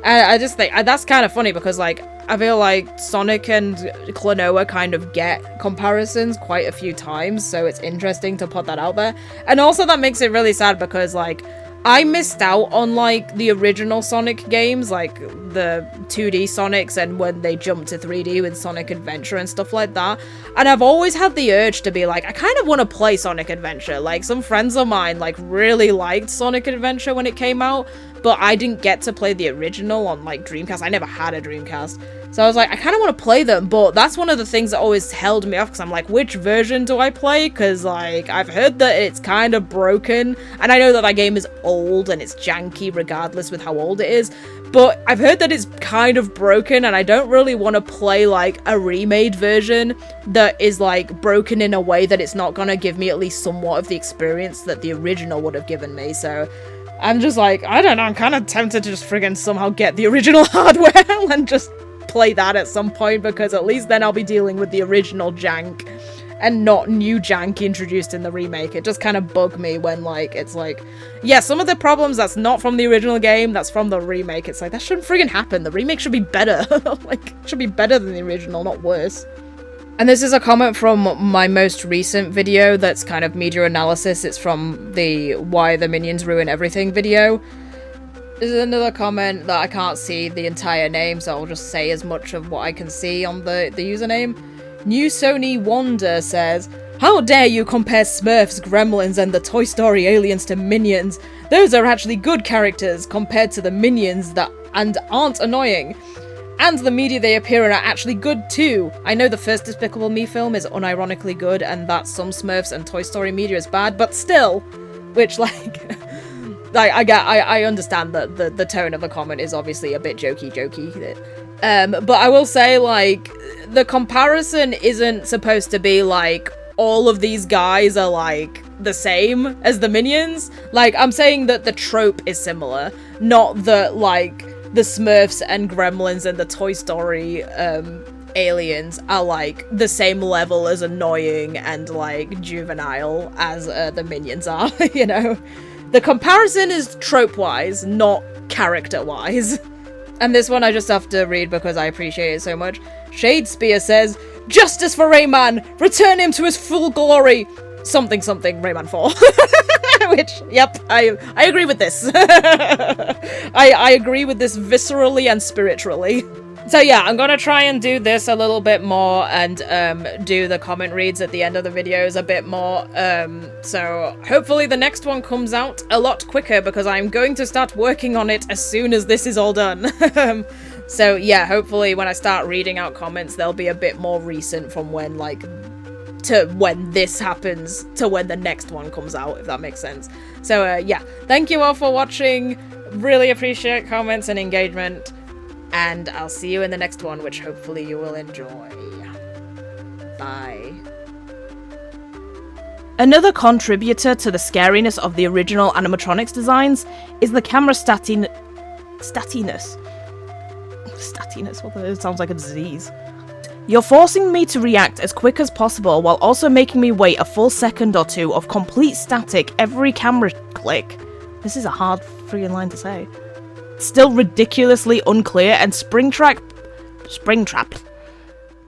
Speaker 1: I just think that's kind of funny, because like, I feel like Sonic and Klonoa kind of get comparisons quite a few times, so it's interesting to put that out there. And also that makes it really sad, because like, I missed out on like the original Sonic games, like the 2D Sonics, and when they jumped to 3D with Sonic Adventure and stuff like that. And I've always had the urge to be like, I kind of want to play Sonic Adventure. Like, some friends of mine like really liked Sonic Adventure when it came out, but I didn't get to play the original on like Dreamcast. I never had a Dreamcast. So I was like, I kind of want to play them, but that's one of the things that always held me off, because I'm like, which version do I play? Because, like, I've heard that it's kind of broken, and I know that game is old and it's janky regardless with how old it is, but I've heard that it's kind of broken, and I don't really want to play, like, a remade version that is, like, broken in a way that it's not gonna give me at least somewhat of the experience that the original would have given me, so I'm just like, I don't know, I'm kind of tempted to just friggin' somehow get the original hardware and just play that at some point, because at least then I'll be dealing with the original jank and not new jank introduced in the remake. It just kind of bugged me when, like, it's like, yeah, some of the problems that's not from the original game, that's from the remake. It's like, that shouldn't friggin' happen. The remake should be better. Like, it should be better than the original, not worse. And this is a comment from my most recent video that's kind of media analysis. It's from the Why the Minions Ruin Everything video. This is another comment that I can't see the entire name, so I'll just say as much of what I can see on the username. New Sony Wonder says, "How dare you compare Smurfs, Gremlins, and the Toy Story aliens to Minions? Those are actually good characters compared to the Minions that and aren't annoying. And the media they appear in are actually good too. I know the first Despicable Me film is unironically good, and that some Smurfs and Toy Story media is bad, but still," which, like, I understand that the tone of the comment is obviously a bit jokey. But I will say, like, the comparison isn't supposed to be like all of these guys are like the same as the Minions. Like, I'm saying that the trope is similar, not that like the Smurfs and Gremlins and the Toy Story aliens are like the same level as annoying and like juvenile as the Minions are, you know? The comparison is trope-wise, not character-wise. And this one I just have to read because I appreciate it so much. Shadespeare says, "Justice for Rayman! Return him to his full glory! Something something Rayman 4." Which, yep, I agree with this. I agree with this viscerally and spiritually. So yeah, I'm gonna try and do this a little bit more and do the comment reads at the end of the videos a bit more. So hopefully the next one comes out a lot quicker because I'm going to start working on it as soon as this is all done. So yeah, hopefully when I start reading out comments, they'll be a bit more recent from when, like, to when this happens to when the next one comes out, if that makes sense. So yeah, thank you all for watching. Really appreciate comments and engagement. And I'll see you in the next one, which hopefully you will enjoy. Bye.
Speaker 2: Another contributor to the scariness of the original animatronics designs is the camera statiness. Statiness, what the hell? It sounds like a disease. You're forcing me to react as quick as possible while also making me wait a full second or two of complete static every camera click. This is a hard friggin' line to say. Still ridiculously unclear, and Springtrap